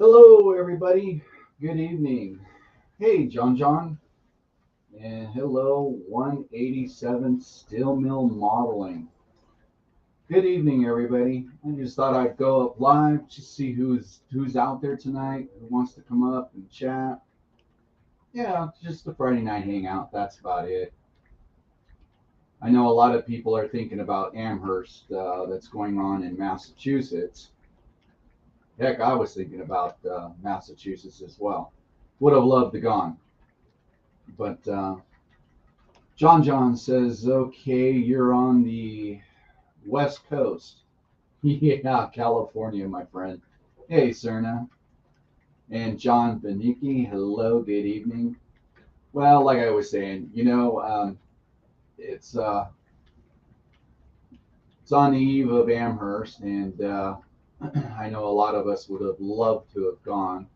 Hello, everybody. Good evening. Hey, John, and hello, 187 Steel Mill Modeling. Good evening, everybody. I just thought I'd go up live to see who's out there tonight, who wants to come up and chat. Yeah, just a Friday night hangout. That's about it. I know a lot of people are thinking about Amherst, that's going on in Massachusetts. Heck, I was thinking about Massachusetts as well. Would have loved to gone, but John says, okay, you're on the West Coast. Yeah, California, my friend. Hey, Cerna. And John Benicki, hello, good evening. Well, like I was saying, it's uh, it's on the eve of Amherst, and I know a lot of us would have loved to have gone.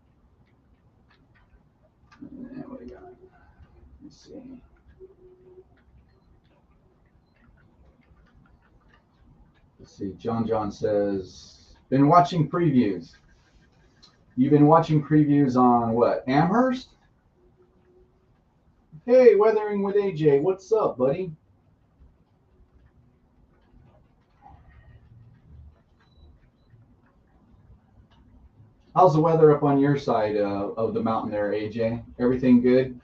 And what do we got? Let's see. Let's see. John says, been watching previews. You've been watching previews on what? Amherst? Hey, Weathering with AJ, what's up, buddy? How's the weather up on your side of the mountain there, AJ? Everything good?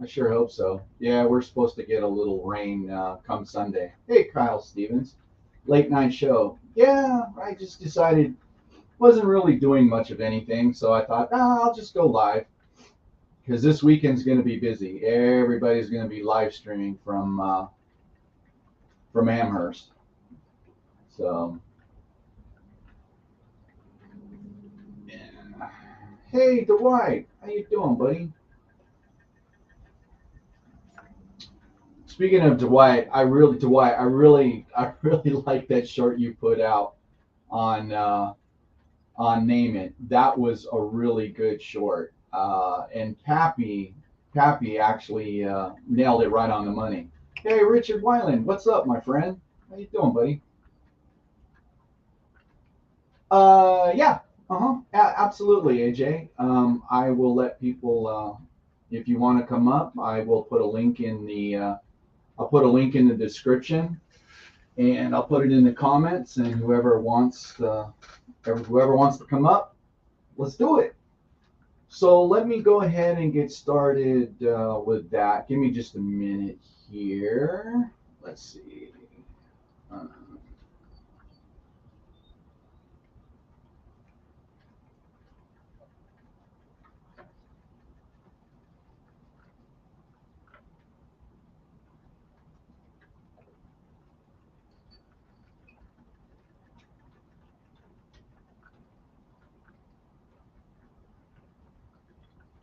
I sure hope so. Yeah, we're supposed to get a little rain come Sunday. Hey, Kyle Stevens, late night show. Yeah, I just decided wasn't really doing much of anything, so I thought, I'll just go live because this weekend's going to be busy. Everybody's going to be live streaming from Amherst. So, yeah. Hey, Dwight, how you doing, buddy? Speaking of Dwight, I really like that short you put out on Name It. That was a really good short, and Pappy actually nailed it right on the money. Hey, Richard Weiland, what's up, my friend? How you doing, buddy? Yeah, absolutely, AJ. I will let people. If you want to come up, I will put a link in the. I'll put a link in the description, and I'll put it in the comments. And whoever wants to come up, let's do it. So let me go ahead and get started with that. Give me just a minute here. Let's see. Uh,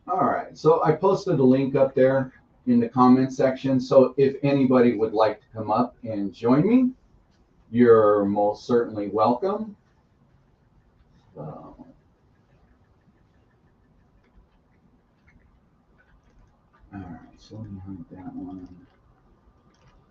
all right. So I posted a link up there in the comment section. So if anybody would like to come up and join me, you're most certainly welcome. All right. So let me hunt that one.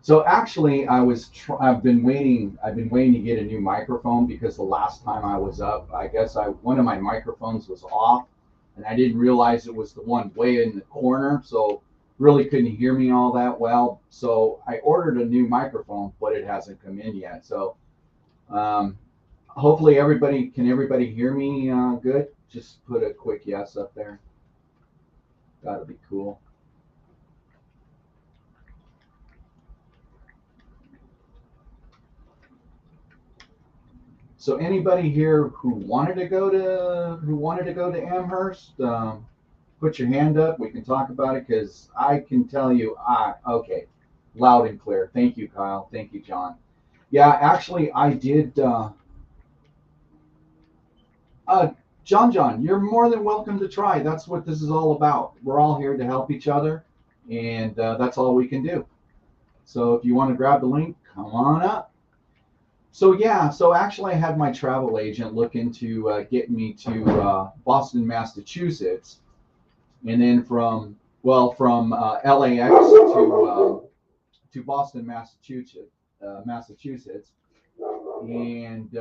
So actually, I've been waiting to get a new microphone because the last time I was up, I guess one of my microphones was off, and I didn't realize it was the one way in the corner, so really couldn't hear me all that well. So I ordered a new microphone, but it hasn't come in yet. So um, hopefully everybody hear me good? Just put a quick yes up there. That'd be cool. So anybody here who wanted to go to Amherst, put your hand up. We can talk about it because I can tell you. Okay, loud and clear. Thank you, Kyle. Thank you, John. Yeah, actually, I did. Uh, John, you're more than welcome to try. That's what this is all about. We're all here to help each other, and that's all we can do. So if you want to grab the link, come on up. So yeah, so actually I had my travel agent look into getting me to Boston, Massachusetts, and then from LAX to Boston, Massachusetts, and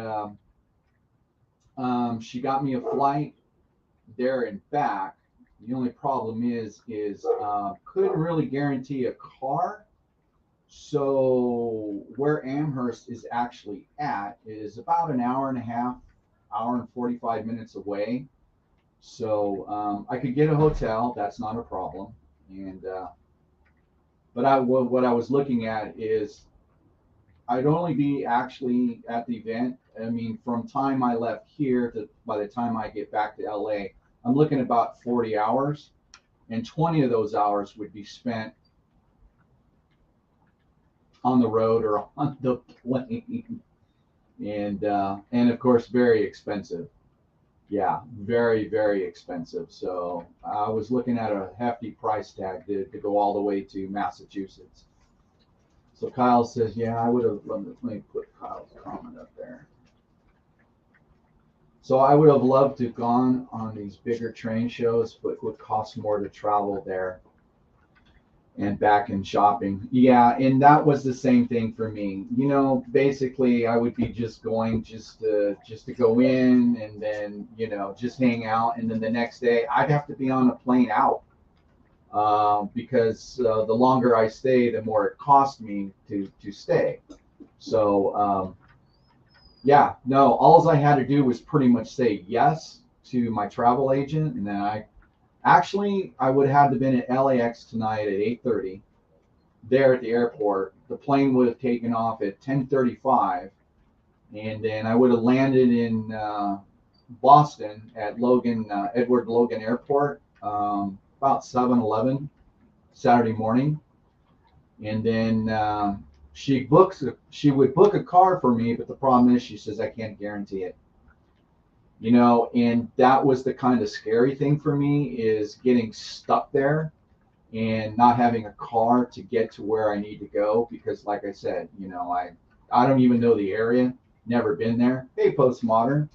She got me a flight there and back. The only problem is couldn't really guarantee a car. So where Amherst is actually at is about an hour and a half, hour and 45 minutes away. So I could get a hotel. That's not a problem. And but what I was looking at is I'd only be actually at the event. I mean, from time I left here to by the time I get back to LA, I'm looking at about 40 hours, and 20 of those hours would be spent on the road or on the plane, and of course very expensive. Yeah, very expensive. So I was looking at a hefty price tag to go all the way to Massachusetts. So Kyle says, yeah, I would have. Let me put Kyle's comment up there. So I would have loved to have gone on these bigger train shows, but it would cost more to travel there and back in shopping. Yeah, and that was the same thing for me. You know, basically I would be just going just to go in and then, just hang out, and then the next day I'd have to be on a plane out. Because the longer I stay, the more it cost me to stay. So yeah, no, all I had to do was pretty much say yes to my travel agent, and then I would have had to been at LAX tonight at 8:30 there at the airport. The plane would have taken off at 10:35, and then I would have landed in Boston at Edward Logan Airport about 7:11 Saturday morning, and then she would book a car for me, but the problem is she says I can't guarantee it. And that was the kind of scary thing for me, is getting stuck there and not having a car to get to where I need to go, because like I said, I don't even know the area, never been there. Hey, postmodern.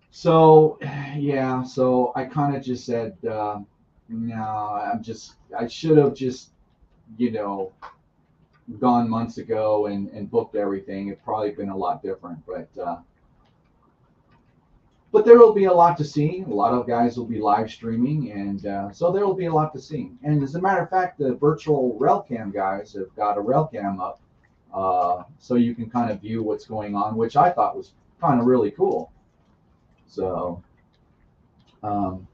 So yeah, so I kind of just said no. I should have just you know gone months ago and booked everything. It'd probably been a lot different, but there will be a lot to see. A lot of guys will be live streaming, and so there will be a lot to see. And as a matter of fact, the virtual Railcam guys have got a Railcam up, so you can kind of view what's going on, which I thought was kind of really cool. So, um,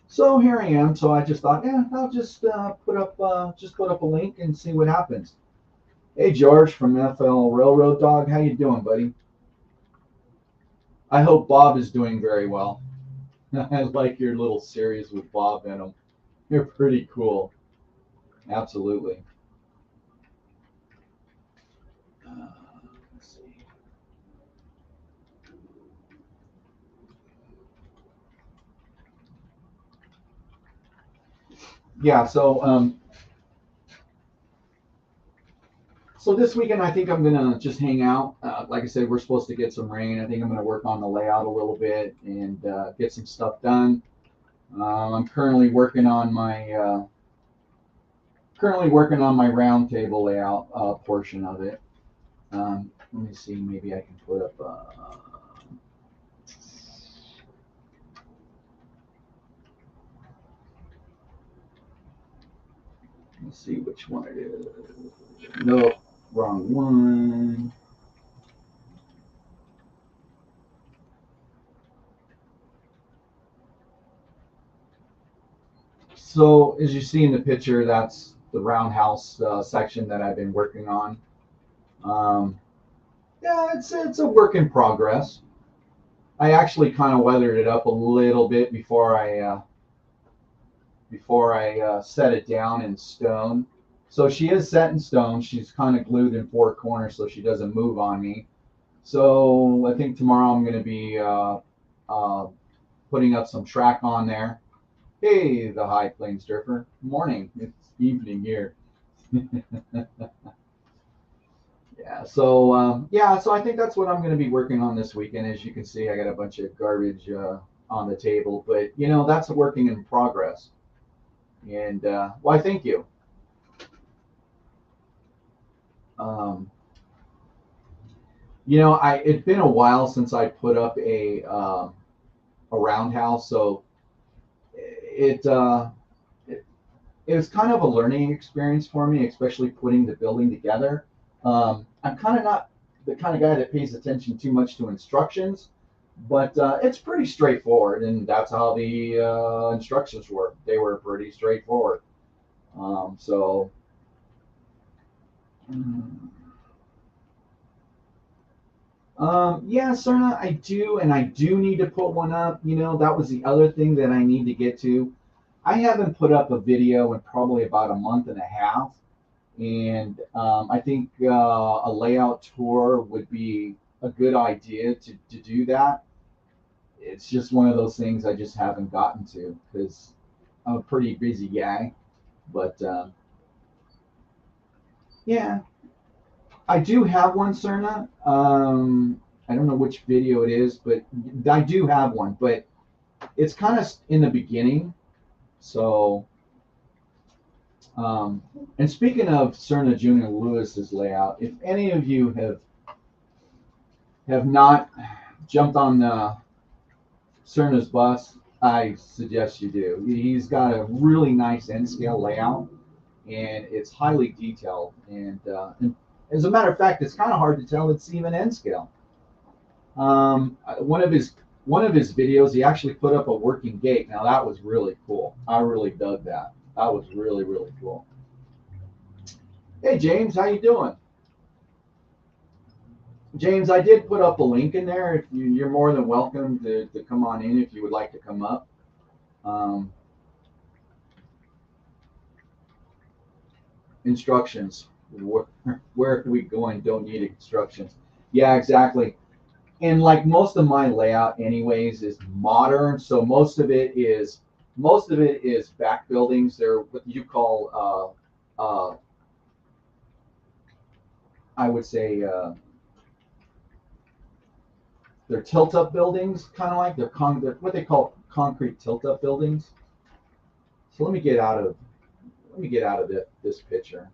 so here I am. So I just thought, yeah, I'll just put up a link and see what happens. Hey, George from FL Railroad Dog, how you doing, buddy? I hope Bob is doing very well. I like your little series with Bob in them. They're pretty cool. Absolutely. Let's see. Yeah. So this weekend, I think I'm gonna just hang out. Like I said, we're supposed to get some rain. I think I'm gonna work on the layout a little bit and get some stuff done. I'm currently working on my round table layout portion of it. Let me see. Maybe I can put up. Let's see which one it is. No, wrong one. So as you see in the picture, that's the roundhouse section that I've been working on. Um, yeah, it's a work in progress. I actually kind of weathered it up a little bit before I set it down in stone. So she is set in stone. She's kind of glued in four corners so she doesn't move on me. So I think tomorrow I'm going to be uh, putting up some track on there. Hey, the High Plains Drifter. Morning. It's evening here. So I think that's what I'm going to be working on this weekend. As you can see, I got a bunch of garbage on the table, but that's a working in progress. And why, thank you. Um, it's been a while since I put up a roundhouse, so it, it it was kind of a learning experience for me, especially putting the building together. I'm kind of not the kind of guy that pays attention too much to instructions, but it's pretty straightforward, and that's how the instructions were. They were pretty straightforward. So, mm, yeah, Cerna, I do, and I do need to put one up. That was the other thing that I need to get to. I haven't put up a video in probably about a month and a half, and I think a layout tour would be a good idea to do that. It's just one of those things I just haven't gotten to because I'm a pretty busy guy. But yeah, I do have one, Cerna. I don't know which video it is, but I do have one. But it's kind of in the beginning. So, um, and speaking of Cerna Junior Lewis's layout, if any of you have not jumped on Cerna's bus, I suggest you do. He's got a really nice N scale layout, and it's highly detailed. And as a matter of fact, it's kind of hard to tell it's even N scale. One of his videos, he actually put up a working gate. Now that was really cool. I really dug that. That was really really cool. Hey James, how you doing? James, I did put up a link in there. If you're more than welcome to come on in if you would like to come up. Um, instructions. Where are we going? Don't need instructions. Yeah, exactly. And like most of my layout, anyways, is modern. So most of it is back buildings. They're what you call, I would say, they're tilt up buildings, kind of like they're what they call concrete tilt up buildings. So let me get out of this picture,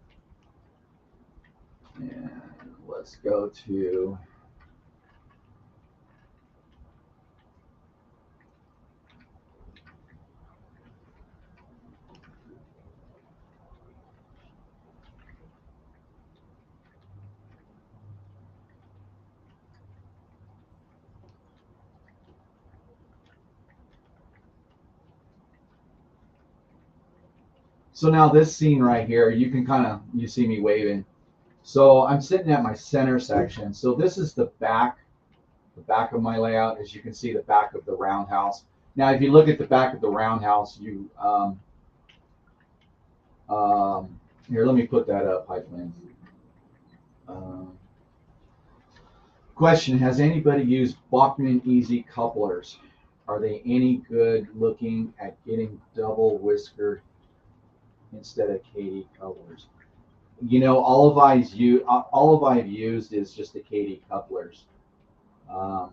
and let's go to. So now this scene right here, you can you see me waving. So I'm sitting at my center section. So this is the back of my layout. As you can see, the back of the roundhouse. Now, if you look at the back of the roundhouse, here, let me put that up, Pipeline. Um, Question: Has anybody used Bachmann Easy couplers? Are they any good looking at getting double whiskered instead of KD couplers? All of I've used is just the KD couplers. Um,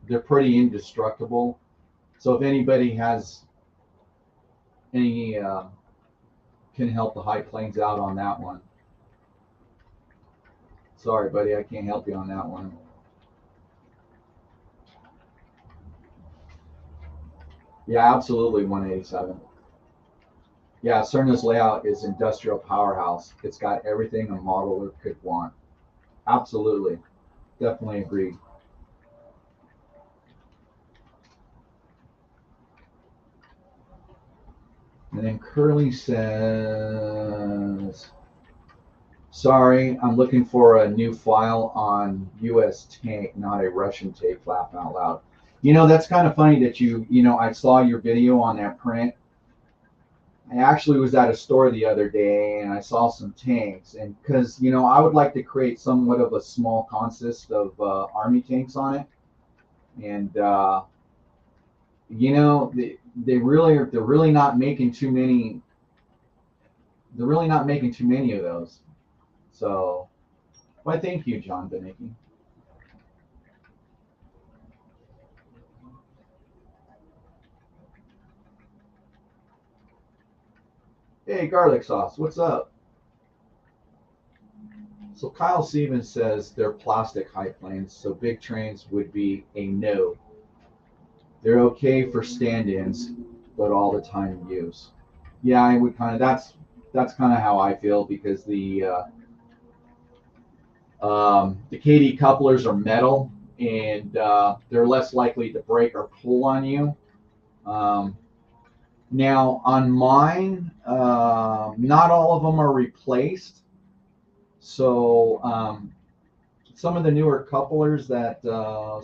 they're pretty indestructible. So if anybody has any can help the High Plains out on that one. Sorry, buddy, I can't help you on that one. Yeah, absolutely, 187. Yeah, Cerna's layout is industrial powerhouse. It's got everything a modeler could want. Absolutely, definitely agree. And then Curly says, "Sorry, I'm looking for a new file on U.S. tank, not a Russian tank. Laugh out loud." That's kind of funny that I saw your video on that print. I actually was at a store the other day and I saw some tanks, and because I would like to create somewhat of a small consist of army tanks on it, and they're really not making too many. They're really not making too many of those. So, why, thank you, John Benicki. Hey, garlic sauce, what's up? So Kyle Stevens says they're plastic high planes, so big trains would be a no. They're okay for stand-ins, but all the time use. Yeah, I would kind of. That's kind of how I feel because the KD couplers are metal and they're less likely to break or pull on you. Um, Now on mine, not all of them are replaced. So some of the newer couplers that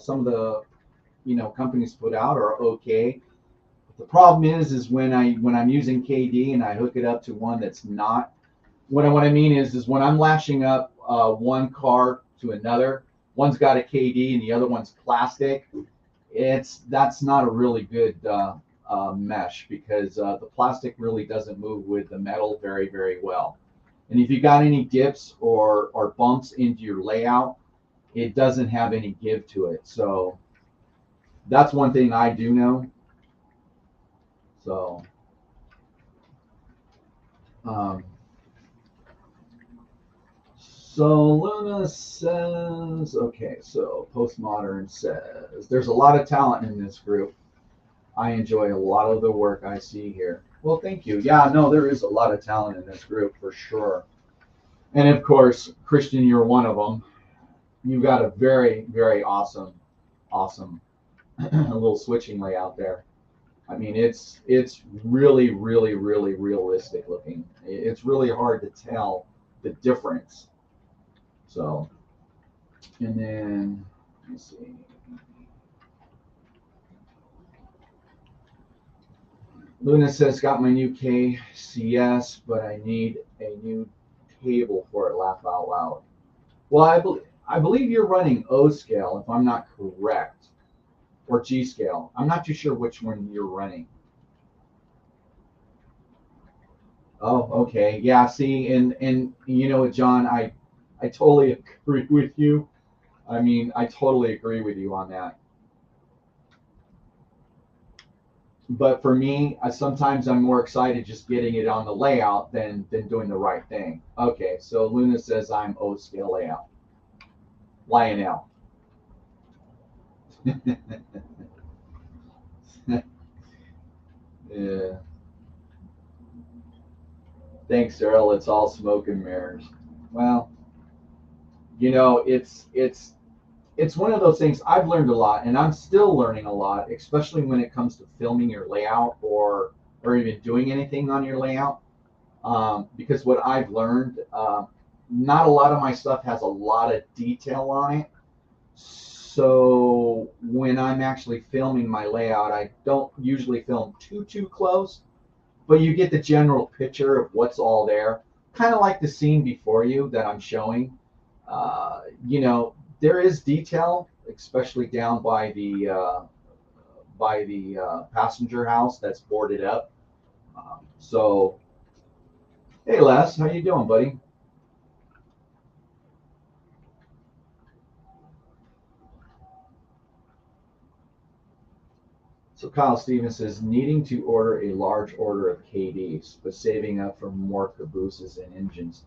some of the companies put out are okay. The problem is when I'm using KD and I hook it up to one that's not. What I mean is when I'm lashing up one car to another, one's got a KD and the other one's plastic. That's not a really good mesh because the plastic really doesn't move with the metal very well. And if you got any dips or bumps into your layout, it doesn't have any give to it. So that's one thing I do know. So um, so Luna says, okay, so Postmodern says, there's a lot of talent in this group. I enjoy a lot of the work I see here. Well, thank you. Yeah, no, there is a lot of talent in this group for sure. And of course, Christian, you're one of them. You've got a very awesome little switching layout there. I mean, it's really realistic looking. It's really hard to tell the difference. So, and then let me see. Luna says, got my new KCS, but I need a new table for it. Laugh out loud. Well, I believe you're running O scale, if I'm not correct, or G scale. I'm not too sure which one you're running. Oh, okay. Yeah, see, and you know what, John, I totally agree with you. I mean, I totally agree with you on that. But for me, sometimes I'm more excited just getting it on the layout than doing the right thing. Okay, so Luna says I'm O scale layout. Lionel. Yeah. Thanks, Earl. It's all smoke and mirrors. Well, it's one of those things. I've learned a lot, and I'm still learning a lot, especially when it comes to filming your layout or even doing anything on your layout. Because what I've learned, not a lot of my stuff has a lot of detail on it. So when I'm actually filming my layout, I don't usually film too close, but you get the general picture of what's all there. Kind of like the scene before you that I'm showing. There is detail, especially down by the passenger house that's boarded up. So, hey Les, how you doing, buddy? So Kyle Stevens says needing to order a large order of KDs, but saving up for more cabooses and engines.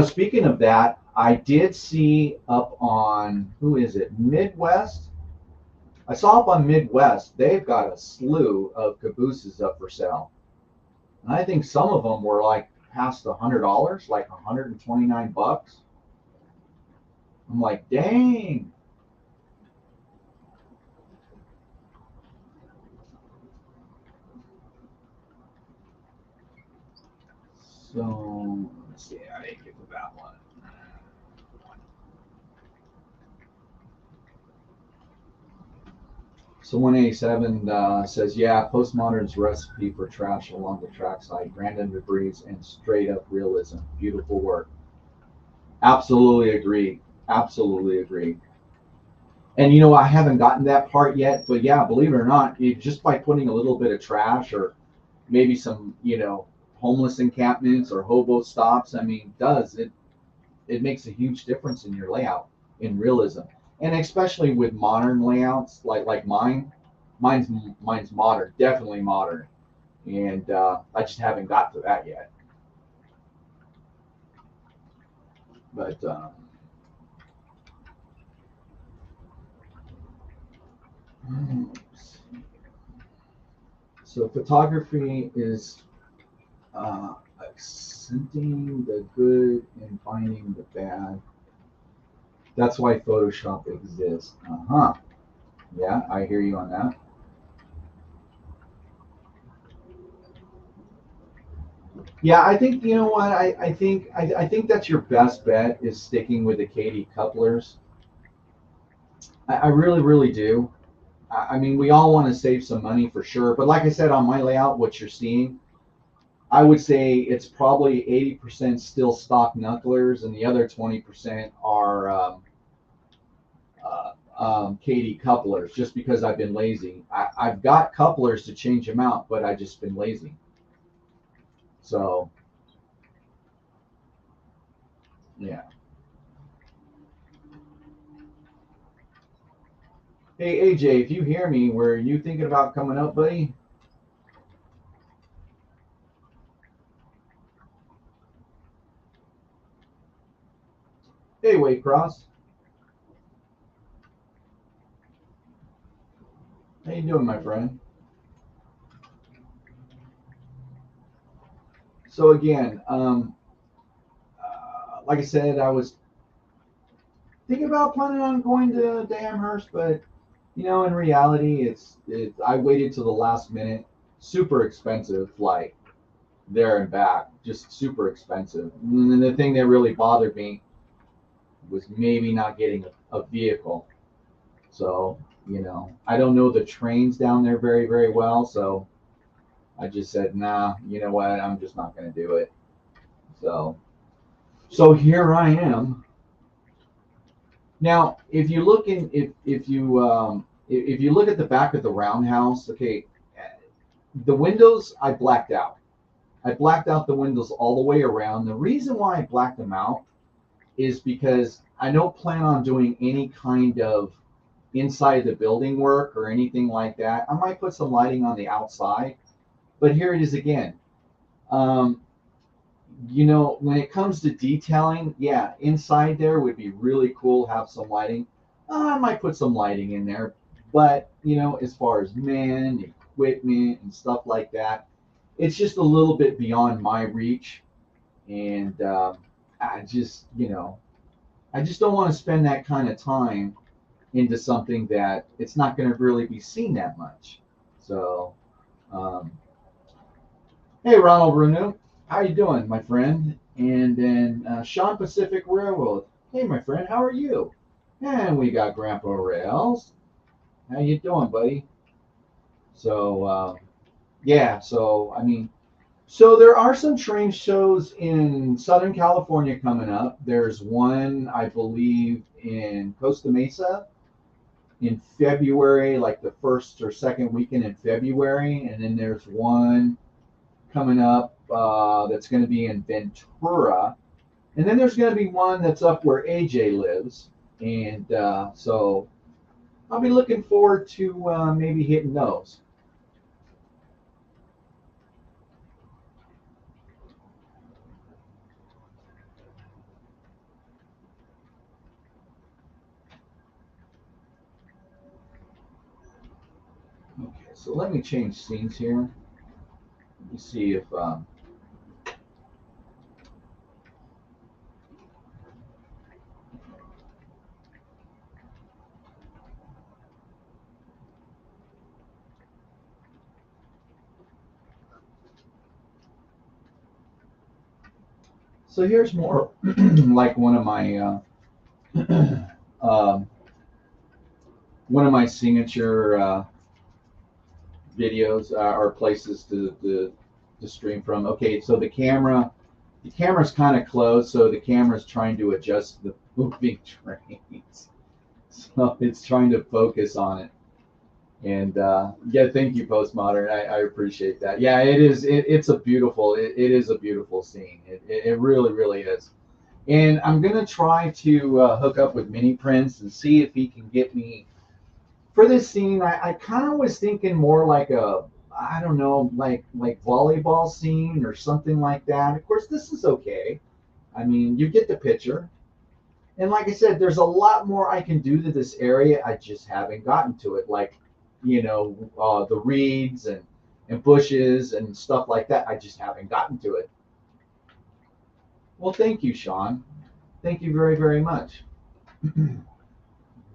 Speaking of that, I did see up on who is it? Midwest. I saw up on Midwest, they've got a slew of cabooses up for sale. And I think some of them were like past $100, like $129. I'm like, dang. So let's see, I didn't get to that one. So 187 says, yeah, postmodern's recipe for trash along the trackside, random debris and straight up realism. Beautiful work. Absolutely agree. Absolutely agree. And I haven't gotten that part yet, but yeah, believe it or not, just by putting a little bit of trash or maybe some, homeless encampments or hobo stops, I mean, it makes a huge difference in your layout in realism, and especially with modern layouts like mine. Mine's modern, definitely modern, and I just haven't got to that yet. But so photography is accenting the good and finding the bad. That's why Photoshop exists. Uh-huh. Yeah, I hear you on that. Yeah, I think you know what I think that's your best bet is sticking with the KD couplers. I really really do. I mean, we all want to save some money for sure, but like I said on my layout, what you're seeing, I would say it's probably 80% still stock knucklers, and the other 20% are KD couplers. Just because I've been lazy, I've got couplers to change them out, but I just been lazy. So yeah. Hey AJ, if you hear me, were you thinking about coming up, buddy? Hey Waycross, how you doing, my friend? So again, like I said, I was thinking about planning on going to Amherst, but in reality, I waited till the last minute. Super expensive flight there and back, just super expensive. And then the thing that really bothered me was maybe not getting a vehicle. So I don't know the trains down there very very well, so I just said, nah, you know what, I'm just not going to do it. So here I am. Now, if you look in, if you look at the back of the roundhouse, okay, the windows I blacked out. I blacked out the windows all the way around. The reason why I blacked them out is because I don't plan on doing any kind of inside the building work or anything like that. I might put some lighting on the outside, but here it is again. Um, when it comes to detailing, yeah, inside there would be really cool. Have some lighting. I might put some lighting in there, but as far as men, equipment, and stuff like that, it's just a little bit beyond my reach, and I just, I just don't want to spend that kind of time into something that it's not going to really be seen that much. So, um, hey, Ronald Renew, how you doing, my friend? And then Sean Pacific Railroad. Hey, my friend, how are you? And we got Grandpa Rails. How you doing, buddy? So yeah, so I mean, so there are some train shows in Southern California coming up. There's one, I believe, in Costa Mesa in February, like the first or second weekend in February, and then there's one coming up that's going to be in Ventura, and then there's going to be one that's up where AJ lives, and so I'll be looking forward to maybe hitting those. Okay, so let me change scenes here. Let me see if so here's more like um, one of my signature videos or places to stream from. Okay, so the camera's kind of close, so the camera's trying to adjust the moving trains. So it's trying to focus on it. And yeah, thank you, Postmodern. I appreciate that. Yeah, it's a beautiful. It is a beautiful scene. It really really is. And I'm gonna try to hook up with Mini Prince and see if he can get me for this scene. I kind of was thinking more like a, I don't know, like volleyball scene or something like that. Of course, this is okay. I mean, you get the picture. And like I said, there's a lot more I can do to this area. I just haven't gotten to it. Like, the reeds and bushes and stuff like that. I just haven't gotten to it. Well, thank you, Sean. Thank you very, very much.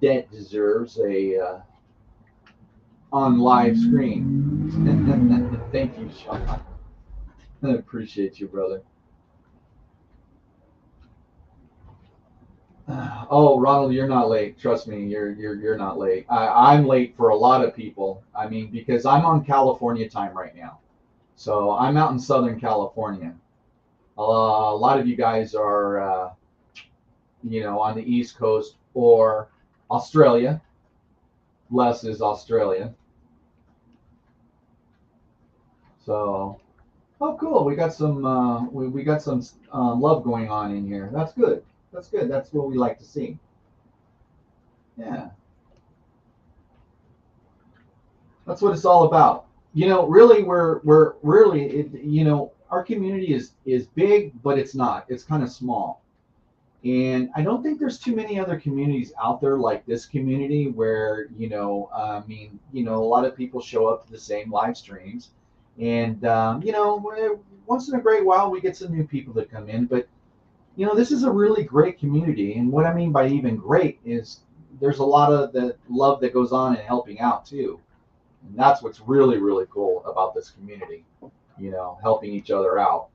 That deserves a on live screen. Thank you, Sean. I appreciate you, brother. Oh, Ronald, you're not late. Trust me, you're not late. I'm late for a lot of people. I mean, because I'm on California time right now, so I'm out in Southern California. A lot of you guys are, on the East Coast or Australia. Les is Australia. So, oh, cool. We got some love going on in here. That's good. That's good. That's what we like to see. Yeah, that's what it's all about. Really, we're really, our community is big, but it's not. It's kind of small. And I don't think there's too many other communities out there like this community where, a lot of people show up to the same live streams. And, once in a great while, we get some new people that come in. But, this is a really great community. And what I mean by even great is there's a lot of the love that goes on in helping out, too. And that's what's really, really cool about this community, helping each other out.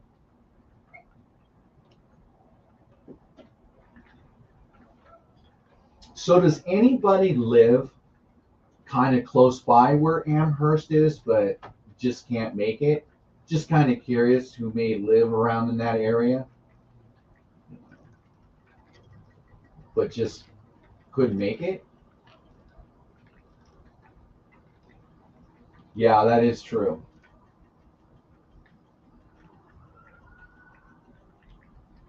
So does anybody live kind of close by where Amherst is, but just can't make it? Just kind of curious who may live around in that area, but just couldn't make it? Yeah, that is true.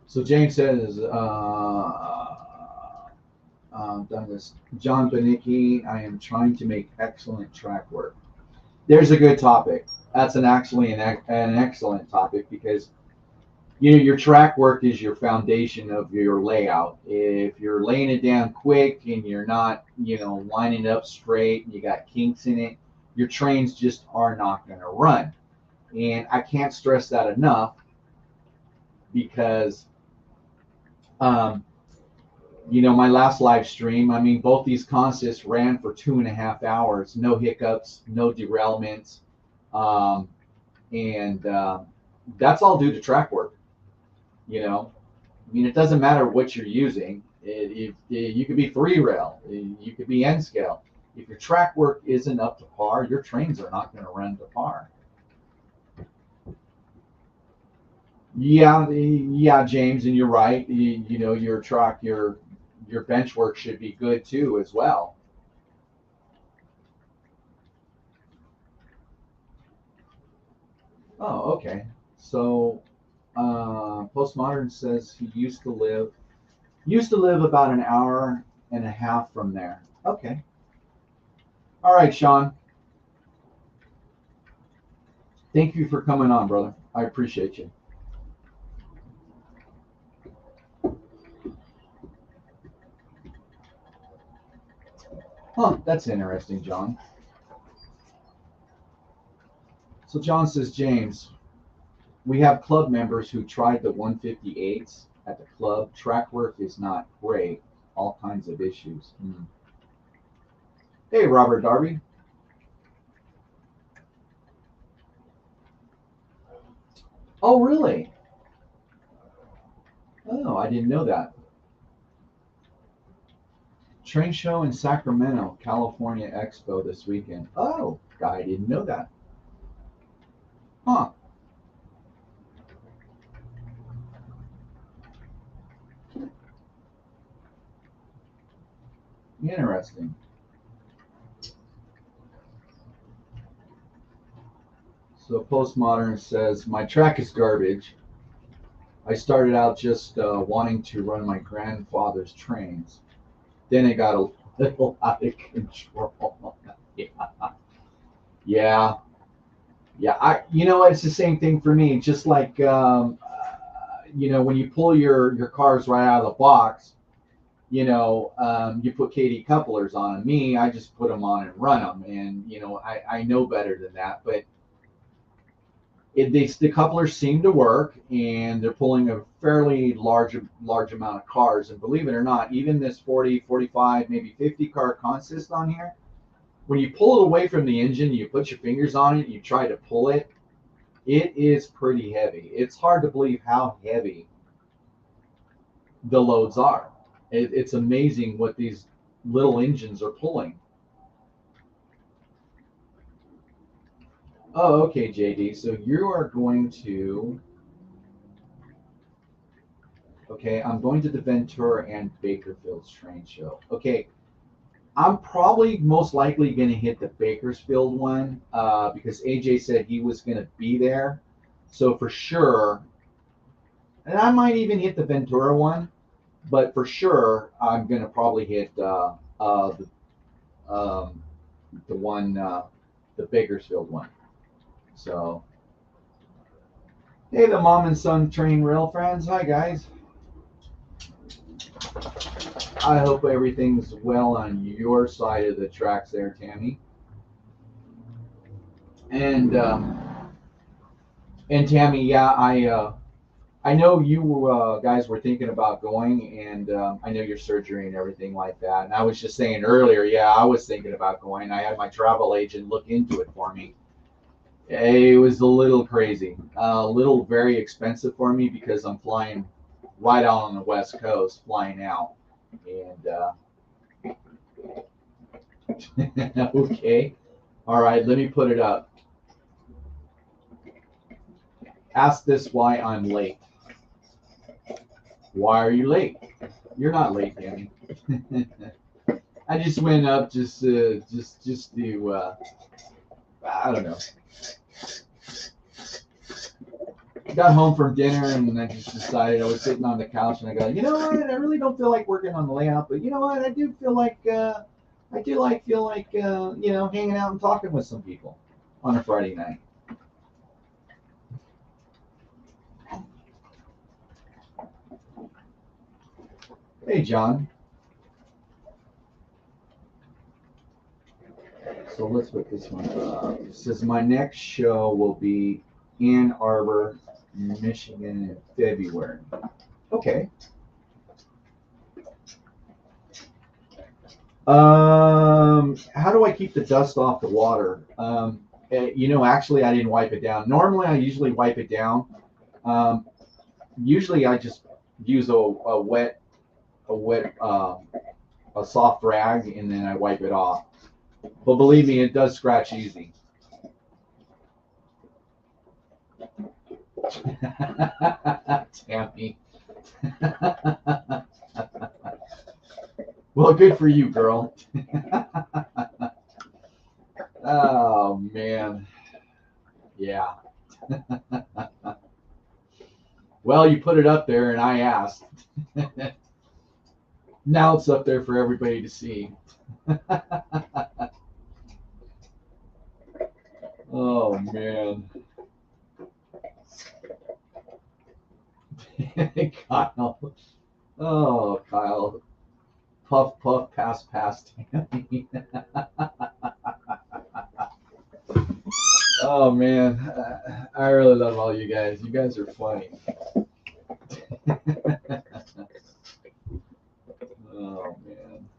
So James says, done this. John Benicki, I am trying to make excellent track work. There's a good topic. That's an excellent topic because your track work is your foundation of your layout. If you're laying it down quick and you're not, lining up straight and you got kinks in it, your trains just are not going to run. And I can't stress that enough because, um, my last live stream, I mean, both these contests ran for 2.5 hours, no hiccups, no derailments. Um, and that's all due to track work. I mean, it doesn't matter what you're using. You could be 3 rail, you could be N scale. If your track work isn't up to par, your trains are not going to run to par. Yeah, yeah, James, and you're right. Your bench work should be good too as well. Oh, okay. So, Postmodern says he used to live about an hour and a half from there. Okay. All right, Sean. Thank you for coming on, brother. I appreciate you. Huh, that's interesting, John. So John says, James, we have club members who tried the 158s at the club. Track work is not great. All kinds of issues. Hmm. Hey, Robert Darby. Oh, really? Oh, I didn't know that. Train show in Sacramento, California Expo this weekend. Oh, I didn't know that. Huh. Interesting. So Postmodern says, my track is garbage. I started out just wanting to run my grandfather's trains. Then it got a little out of control. Yeah, yeah, yeah. It's the same thing for me. Just like when you pull your cars right out of the box, you put KD couplers on them. Me, I just put them on and run them, and I know better than that. But the couplers seem to work, and they're pulling a fairly large amount of cars. And believe it or not, even this 40, 45, maybe 50 car consist on here, when you pull it away from the engine, you put your fingers on it, you try to pull it, it is pretty heavy. It's hard to believe how heavy the loads are. It's amazing what these little engines are pulling. Oh, okay, JD. So you are going to. Okay, I'm going to the Ventura and Bakersfield train show. Okay, I'm probably most likely going to hit the Bakersfield one because AJ said he was going to be there. So for sure, and I might even hit the Ventura one, but for sure, I'm going to probably hit the one, the Bakersfield one. So, hey, the mom and son train rail friends. Hi, guys. I hope everything's well on your side of the tracks there, Tammy. And Tammy, yeah, I know you guys were thinking about going, and I know your surgery and everything like that. And I was just saying earlier, yeah, I was thinking about going. I had my travel agent look into it for me. It was a little crazy, a little very expensive for me because I'm flying right out on the West Coast, flying out. And okay, all right, let me put it up. Ask this why I'm late. Why are you late? You're not late, Danny. I just went up just to I don't know. Got home from dinner and I just decided I was sitting on the couch and I go, you know what? I really don't feel like working on the layout, but you know what? I do feel like hanging out and talking with some people on a Friday night. Hey, John. So let's put this one up. It says my next show will be Ann Arbor, Michigan in February. Okay. How do I keep the dust off the water? Actually, I didn't wipe it down. Normally, I usually wipe it down. Usually, I just use a wet, a soft rag, and then I wipe it off. But believe me, it does scratch easy. Tammy. Well, good for you, girl. Oh, man. Yeah. Well, you put it up there and I asked. Now it's up there for everybody to see. Oh, man. Kyle. Oh, Kyle. Puff, puff, pass, pass, Tammy. Oh, man. I really love all you guys. You guys are funny. Oh, man.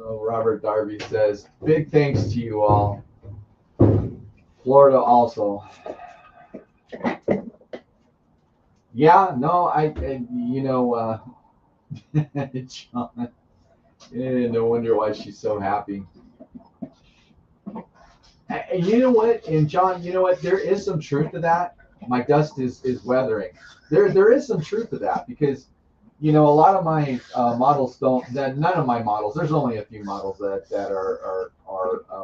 Oh, Robert Darby says, big thanks to you all. Florida also. Yeah, no, John, no wonder why she's so happy. And you know what? And John, you know what? There is some truth to that. My dust is weathering. There is some truth to that because, a lot of my models don't. None of my models. There's only a few models that are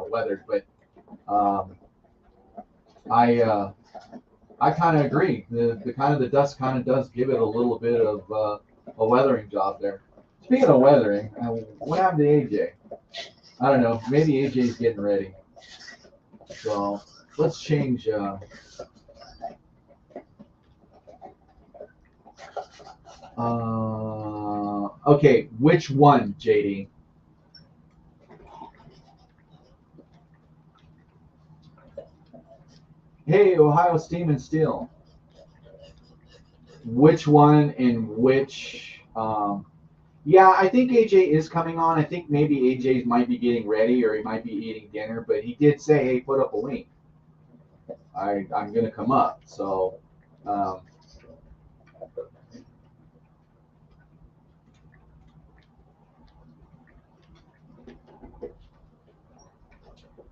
weathered, but I kind of agree. The kind of the dust kind of does give it a little bit of a weathering job there. Speaking of weathering, what happened to AJ? I don't know. Maybe AJ's getting ready. So let's change. Okay, which one, JD? Hey, Ohio Steam and Steel. Which one and which? Yeah, I think AJ is coming on. I think maybe AJ might be getting ready or he might be eating dinner, but he did say, "Hey, put up a link. I'm gonna come up." So, um,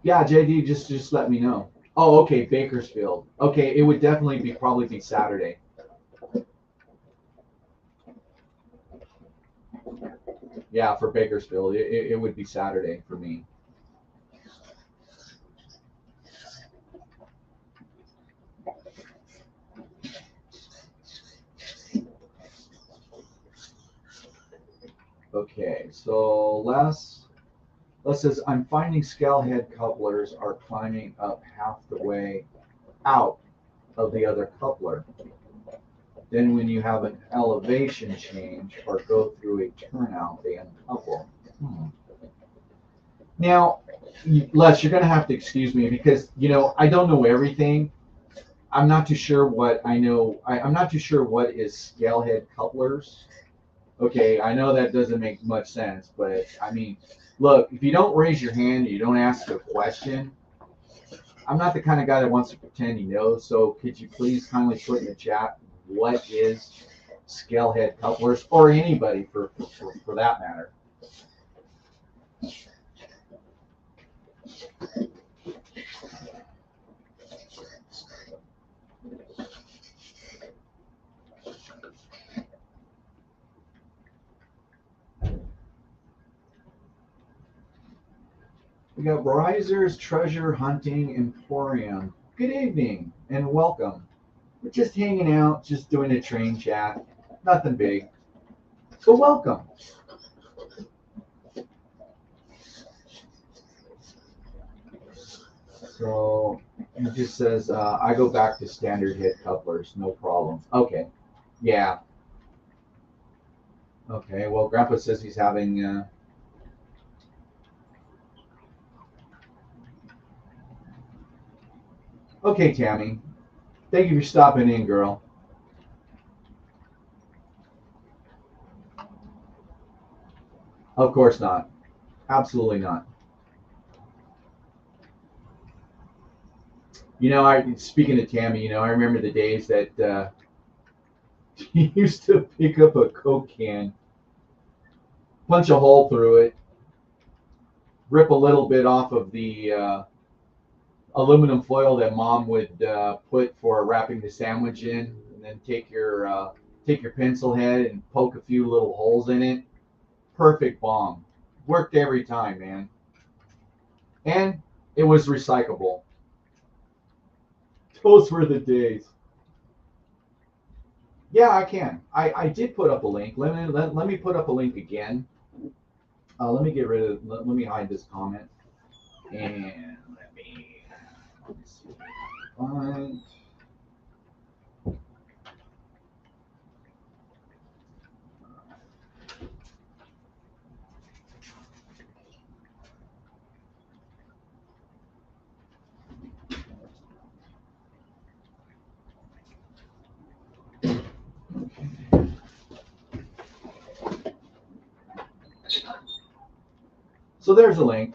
yeah, JD, just let me know. Oh, okay, Bakersfield. Okay, it would definitely be probably be Saturday. Yeah, for Bakersfield, it would be Saturday for me. Okay, so Les says I'm finding scale head couplers are climbing up half the way out of the other coupler. Then when you have an elevation change or go through a turnout, they uncouple. Now, Les, you're going to have to excuse me because, I don't know everything. I'm not too sure what I know. I'm not too sure what is scale head couplers. Okay, I know that doesn't make much sense, but I mean, look, if you don't raise your hand, you don't ask a question. I'm not the kind of guy that wants to pretend he knows. So could you please kindly put in the chat what is scale head couplers or anybody for that matter? We got Riser's Treasure Hunting Emporium. Good evening and welcome. We're just hanging out, just doing a train chat. Nothing big. So welcome. So it just says, I go back to standard hit couplers, no problem. Okay. Yeah. Okay. Well, Grandpa says he's having. Okay, Tammy. Thank you for stopping in, girl. Of course not. Absolutely not. Speaking of Tammy, I remember the days that he used to pick up a Coke can, punch a hole through it, rip a little bit off of the aluminum foil that Mom would put for wrapping the sandwich in, and then take your pencil head and poke a few little holes in it. Perfect bomb. Worked every time, man. And it was recyclable. Those were the days. Yeah, I can. I did put up a link. Let me put up a link again. Let me get rid of. Let me hide this comment. And let me see. Find. So there's a link.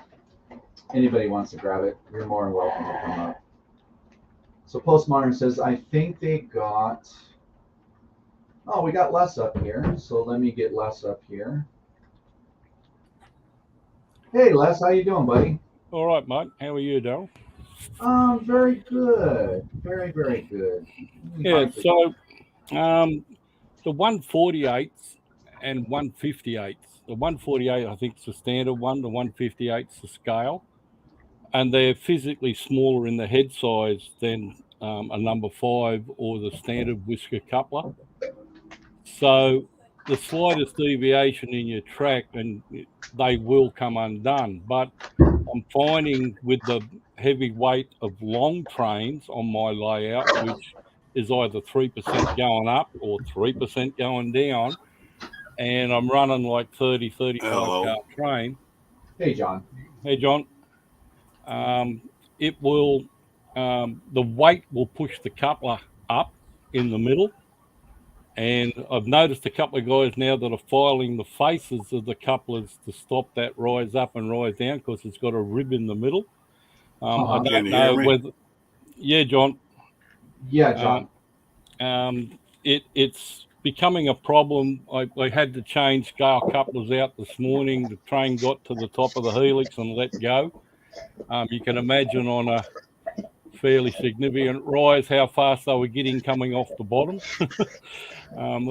Anybody wants to grab it, you're more than welcome to come up. So Postmodern says, I think they got. Oh, we got Les up here. So let me get Les up here. Hey, Les, how you doing, buddy? All right, mate. How are you, Daryl? Very good. Very, very good. Yeah, so the 148s and 158s. The 148, I think, is the standard one. The 158 is the scale. And they're physically smaller in the head size than a number 5 or the standard whisker coupler. So the slightest deviation in your track and they will come undone. But I'm finding with the heavy weight of long trains on my layout, which is either 3% going up or 3% going down, and I'm running like 30, 35 Hello. car train. Hey, John. Hey, John. It will, the weight will push the coupler up in the middle. And I've noticed a couple of guys now that are filing the faces of the couplers to stop that rise up and rise down because it's got a rib in the middle. I Uh-huh. Can don't you know hear me? whether. Yeah, John. Yeah, John. It's becoming a problem. I had to change scale couplers out this morning. The train got to the top of the helix and let go. You can imagine on a fairly significant rise how fast they were getting coming off the bottom.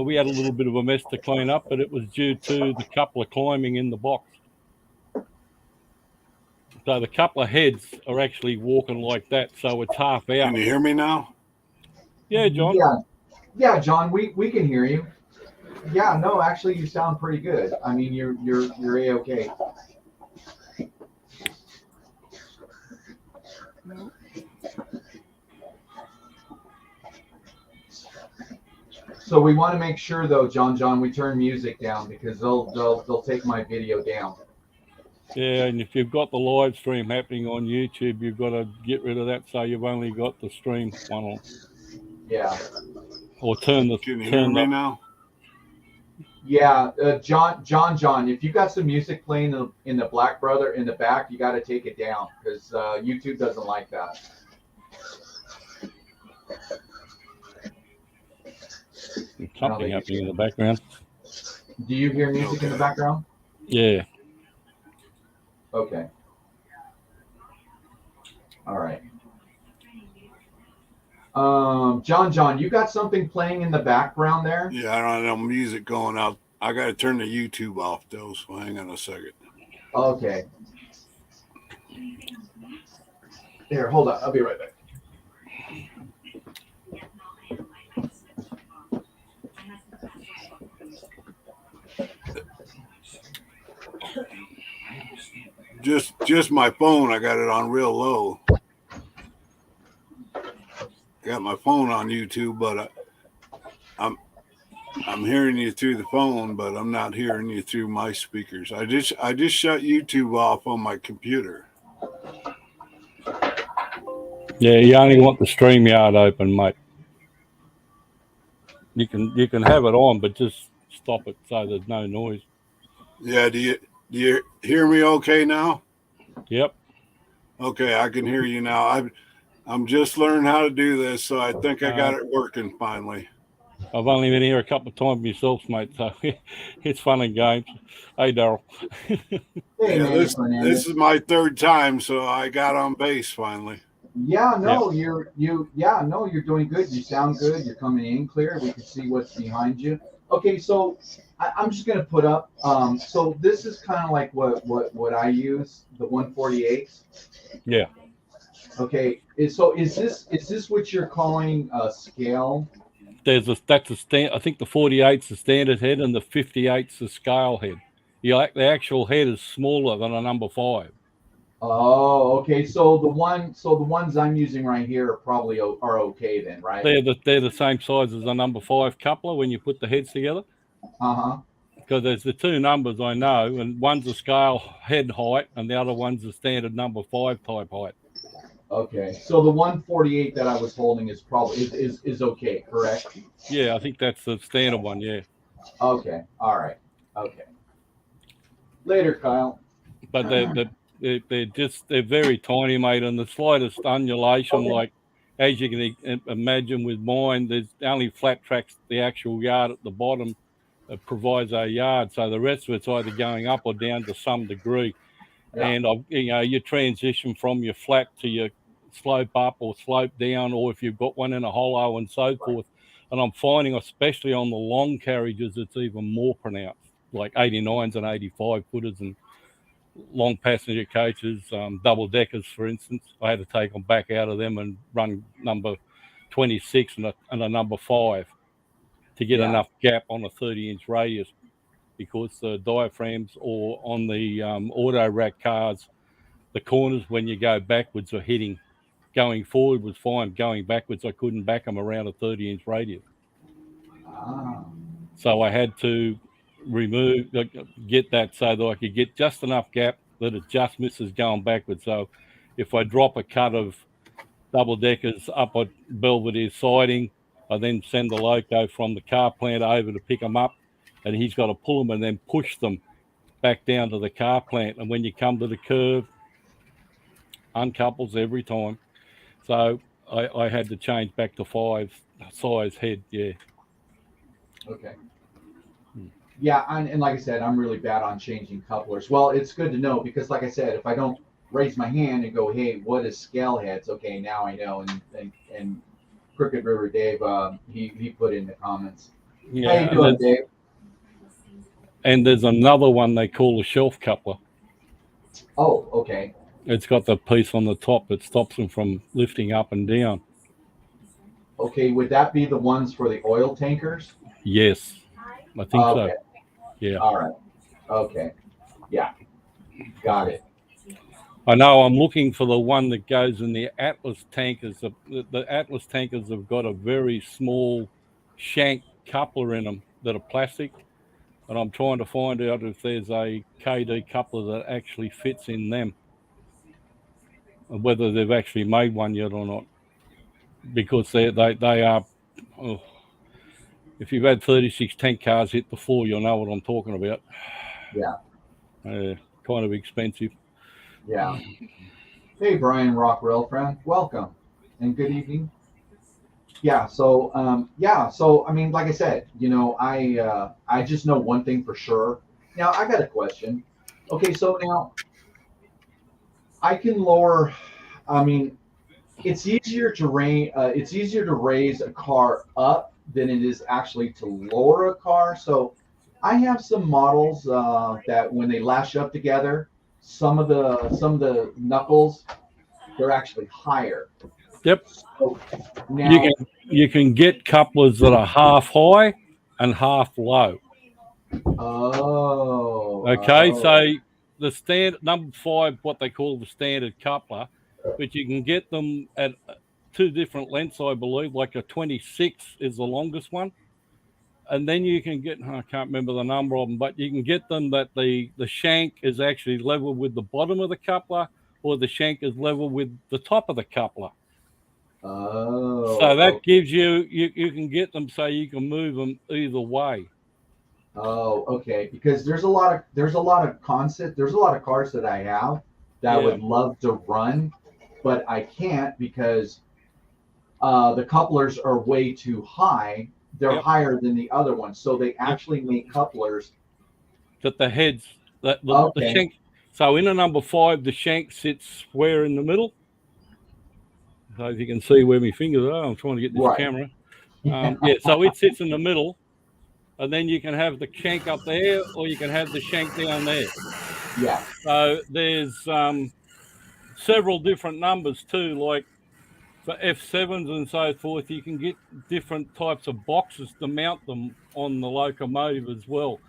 We had a little bit of a mess to clean up, but it was due to the coupler climbing in the box. So the coupler heads are actually walking like that, so it's half out. Can you hear me now? Yeah, John. Yeah, John. We can hear you. Yeah, no, actually, you sound pretty good. I mean, you're a-okay. So we want to make sure, though, John, we turn music down because they'll take my video down. Yeah, and if you've got the live stream happening on YouTube, you've got to get rid of that so you've only got the stream one on. Yeah. Or turn the. Can you hear me now? Yeah, John. If you got some music playing in the Black Brother in the back, you got to take it down because YouTube doesn't like that. Something happening in the background. Do you hear music in the background? Yeah. Okay. All right. John, you got something playing in the background there? Yeah, I don't know music going out. I got to turn the YouTube off though, so hang on a second. Okay. Here, hold on. I'll be right back. Just my phone. I got it on real low. Got my phone on YouTube, but I'm hearing you through the phone, but I'm not hearing you through my speakers. I just shut YouTube off on my computer. Yeah, you only want the StreamYard open, mate. You can have it on, but just stop it so there's no noise. Yeah, do you hear me okay now? Yep. Okay, I can hear you now. I'm just learning how to do this, so I think I got it working finally. I've only been here a couple of times myself, mate, so it's fun and games. Hey, Daryl. Hey, Yeah, this is my third time, so I got on base finally. Yeah, no, you're doing good. You sound good. You're coming in clear. We can see what's behind you. Okay, so I'm just gonna put up. So this is kind of like what I use, the 148. Yeah. Okay, so is this what you're calling a scale? That's a stand. I think the 48's the standard head, and the 58's the scale head. The actual head is smaller than a number 5. Oh, okay. So the ones I'm using right here are probably are okay then, right? They're the same size as a number 5 coupler when you put the heads together. Because there's the two numbers I know, and one's a scale head height, and the other one's a standard number 5 type height. Okay, so the 148 that I was holding is probably is okay, correct? Yeah, I think that's the standard one. Yeah. Okay. All right. Okay. Later, Kyle. But they're very tiny, mate, and the slightest undulation, like as you can imagine with mine, there's only flat tracks the actual yard at the bottom provides a yard, so the rest of it's either going up or down to some degree. Yeah. And you transition from your flat to your slope up or slope down, or if you've got one in a hollow and so forth. And I'm finding, especially on the long carriages, it's even more pronounced, like 89s and 85 footers and long passenger coaches, double deckers, for instance. I had to take them back out of them and run number 26 and a number 5 to get enough gap on a 30-inch radius, because the diaphragms, or on the auto rack cars, the corners when you go backwards are hitting. Going forward was fine. Going backwards, I couldn't back them around a 30-inch radius. So I had to remove, get that so that I could get just enough gap that it just misses going backwards. So if I drop a cut of double deckers up at Belvedere siding, I then send the loco from the car plant over to pick them up, and he's got to pull them and then push them back down to the car plant. And when you come to the curve, uncouples every time. So I had to change back to 5 size head. Yeah. Okay. Yeah, and like I said, I'm really bad on changing couplers. Well, it's good to know because, like I said, if I don't raise my hand and go, "Hey, what is scale heads?" Okay, now I know. And Crooked River Dave, he put in the comments. Yeah. How you doing, Dave? And there's another one they call a shelf coupler. Oh, okay. It's got the piece on the top that stops them from lifting up and down. Okay, would that be the ones for the oil tankers? Yes, I think Okay. so. Yeah. All right. Okay. Yeah. Got it. I know I'm looking for the one that goes in the Atlas tankers. The Atlas tankers have got a very small shank coupler in them that are plastic. And I'm trying to find out if there's a KD coupler that actually fits in them. Whether they've actually made one yet or not. Because they are... Oh, if you've had 36 tank cars hit before, you'll know what I'm talking about. Yeah. Kind of expensive. Yeah. Hey, Brian Rockwell, friend. Welcome and good evening. Yeah. So, So, I mean, like I said, I just know one thing for sure. Now, I got a question. Okay. So now I can lower, I mean, it's easier to raise a car up than it is actually to lower a car. So I have some models that when they lash up together, some of the knuckles, they're actually higher. Yep. So now you can get couplers that are half high and half low. Oh. Okay, oh. so the standard number 5, what they call the standard coupler, but you can get them at 2 different lengths, I believe. Like a 26 is the longest one, and then you can get, I can't remember the number of them, but you can get them that the shank is actually level with the bottom of the coupler, or the shank is level with the top of the coupler. Oh. So that gives you can get them so you can move them either way. Oh, okay. Because there's a lot of cars that I have that I would love to run, but I can't because the couplers are way too high. They're higher than the other ones, so they actually make couplers that the heads the shank. So in a number 5, the shank sits square in the middle. So if you can see where my fingers are, I'm trying to get this camera. So it sits in the middle. And then you can have the shank up there, or you can have the shank down there. Yeah. So there's several different numbers too, like for F7s and so forth. You can get different types of boxes to mount them on the locomotive as well.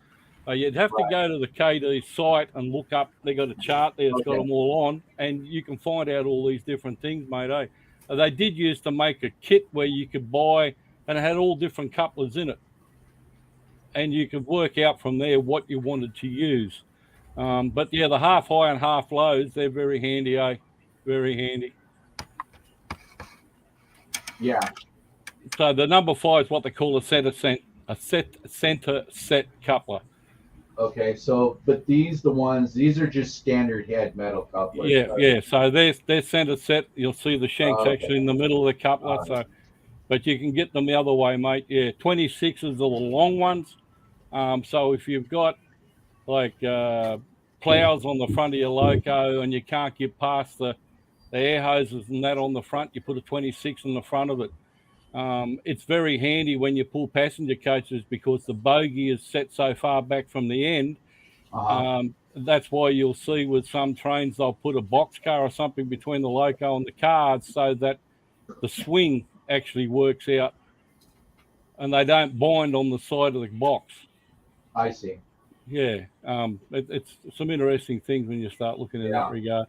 You'd have to go to the KD site and look up. They got a chart there. It's got them all on, and you can find out all these different things, mate. They did used to make a kit where you could buy, and it had all different couplers in it. And you could work out from there what you wanted to use. But yeah, the half high and half lows, they're very handy, very handy. Yeah. So the number 5 is what they call a center set coupler. Okay, so but these are just standard head metal couplers. Yeah. So they're center set. You'll see the shanks actually in the middle of the coupler. So, but you can get them the other way, mate. Yeah, 26s are the long ones. So if you've got like plows on the front of your loco and you can't get past the air hoses and that on the front, you put a 26 in the front of it. It's very handy when you pull passenger coaches because the bogie is set so far back from the end. That's why you'll see with some trains they'll put a box car or something between the loco and the cars so that the swing actually works out and they don't bind on the side of the box. I see. Yeah, it's some interesting things when you start looking in that regard.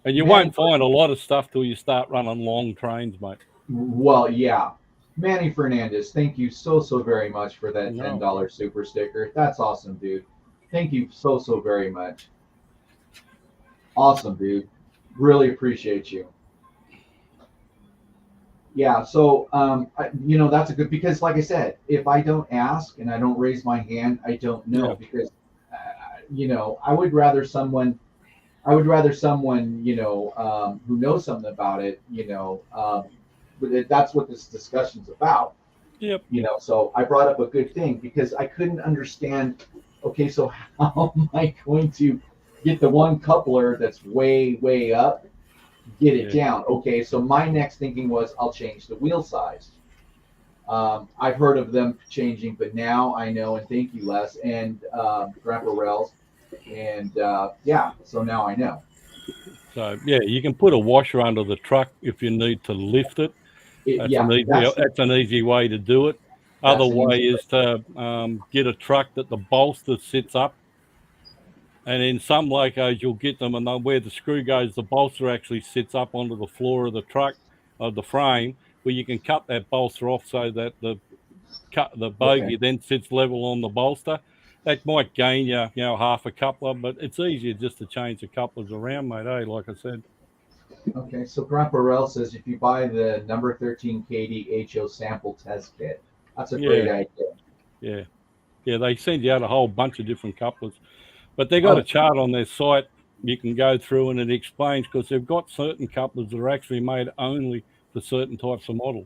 And you won't find a lot of stuff till you start running long trains, mate. Well, yeah. Manny Fernandez, thank you so very much for that No. $10 super sticker. That's awesome, dude. Thank you so very much. Awesome, dude. Really appreciate you. Yeah, so that's a good, because like I said, if I don't ask and I don't raise my hand, I don't know. Yeah. Because I would rather someone who knows something about it, but that's what this discussion's about. Yep. So I brought up a good thing because I couldn't understand, okay, so how am I going to get the one coupler that's way up, get it Yeah. down? Okay, so my next thinking was I'll change the wheel size. I've heard of them changing, but now I know, and thank you, Les, and Grandpa Rails. And so now I know. So yeah, you can put a washer under the truck if you need to lift it. That's an easy way to do it. Other way is to get a truck that the bolster sits up. And in some locos, you'll get them, and where the screw goes, the bolster actually sits up onto the floor of the truck, of the frame, where you can cut that bolster off so that the bogey then sits level on the bolster. That might gain you, half a coupler, but it's easier just to change the couplers around, mate. Like I said. Okay, so Grandpa Rel says if you buy the number 13 KD HO sample test kit, that's a great idea. Yeah, they send you out a whole bunch of different couplers. But they got a chart on their site you can go through, and it explains, because they've got certain couplers that are actually made only for certain types of model.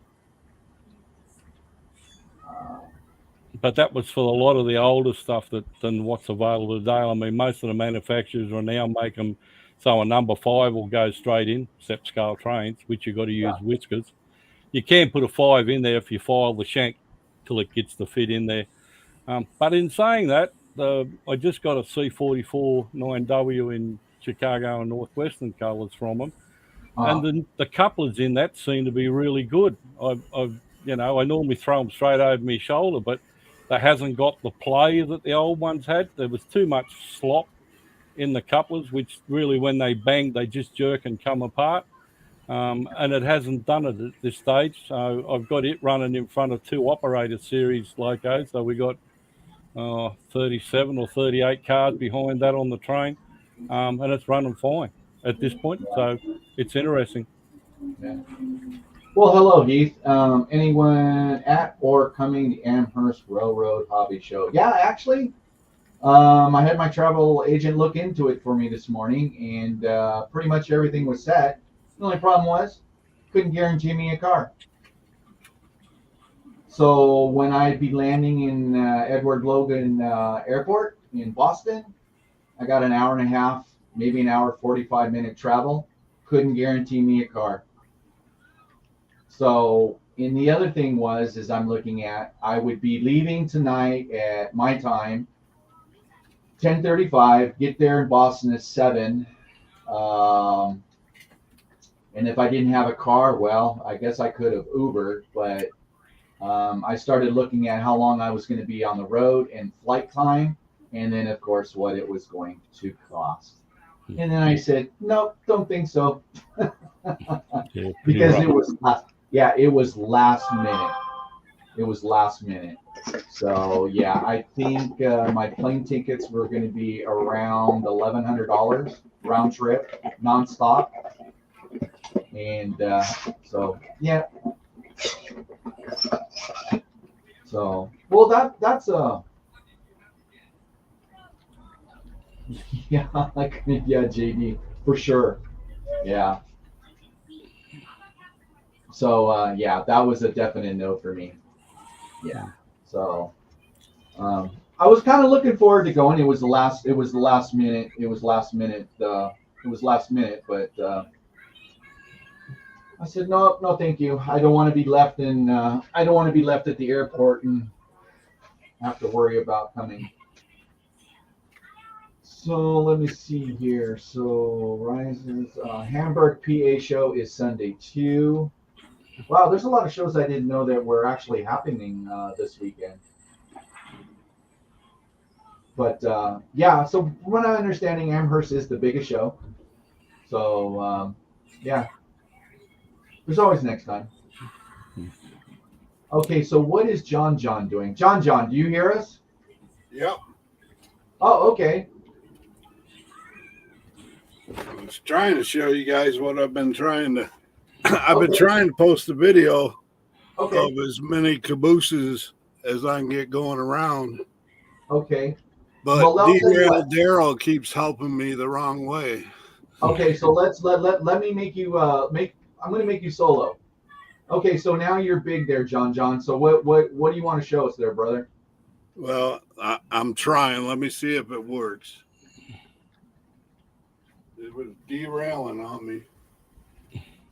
But that was for a lot of the older stuff than what's available today. I mean, most of the manufacturers are now make them so a number 5 will go straight in, except scale trains, which you've got to use whiskers. You can put a 5 in there if you file the shank till it gets the fit in there. But in saying that, I just got a C44 9W in Chicago and Northwestern colors from them, and the couplers in that seem to be really good. I normally throw them straight over my shoulder, but they hasn't got the play that the old ones had. There was too much slop in the couplers, which really, when they bang, they just jerk and come apart. And it hasn't done it at this stage. So I've got it running in front of 2 operator series locos. So we got 37 or 38 cars behind that on the train, and it's running fine at this point. So it's interesting. Yeah. Well, hello, Heath. Anyone at or coming to Amherst Railroad Hobby Show? Yeah, actually, I had my travel agent look into it for me this morning, and pretty much everything was set. The only problem was couldn't guarantee me a car. So when I'd be landing in Edward Logan Airport in Boston, I got an hour and a half, maybe an hour 45-minute travel. Couldn't guarantee me a car. So, and the other thing was, as I'm looking at, I would be leaving tonight at my time, 10:35, get there in Boston at 7. And if I didn't have a car, well, I guess I could have Ubered, but I started looking at how long I was going to be on the road and flight time, and then, of course, what it was going to cost. And then I said, nope, don't think so. Because it was last minute. It was last minute. So, yeah, I think my plane tickets were going to be around $1,100 round trip, nonstop. And so, yeah. So, well, that's yeah, JD, for sure. Yeah. So, yeah, that was a definite no for me. Yeah. So, I was kind of looking forward to going. It was last minute, but I said, no, thank you. I don't want to be left at the airport and have to worry about coming. So let me see here. So Rises, Hamburg PA show is Sunday too. Wow, there's a lot of shows I didn't know that were actually happening this weekend. But yeah, so from my understanding, Amherst is the biggest show. So yeah, there's always next time. Okay, so what is John doing? John, do you hear us? Yep. Oh, okay. I was trying to show you guys what I've been trying to. I've been Okay. trying to post a video Okay. of as many cabooses as I can get going around. Okay. But Well, I'll tell you Derail what. Daryl keeps helping me the wrong way. Okay, so let me make you I'm going to make you solo. Okay, so now you're big there, John. So what do you want to show us there, brother? Well, I'm trying. Let me see if it works. It was derailing on me.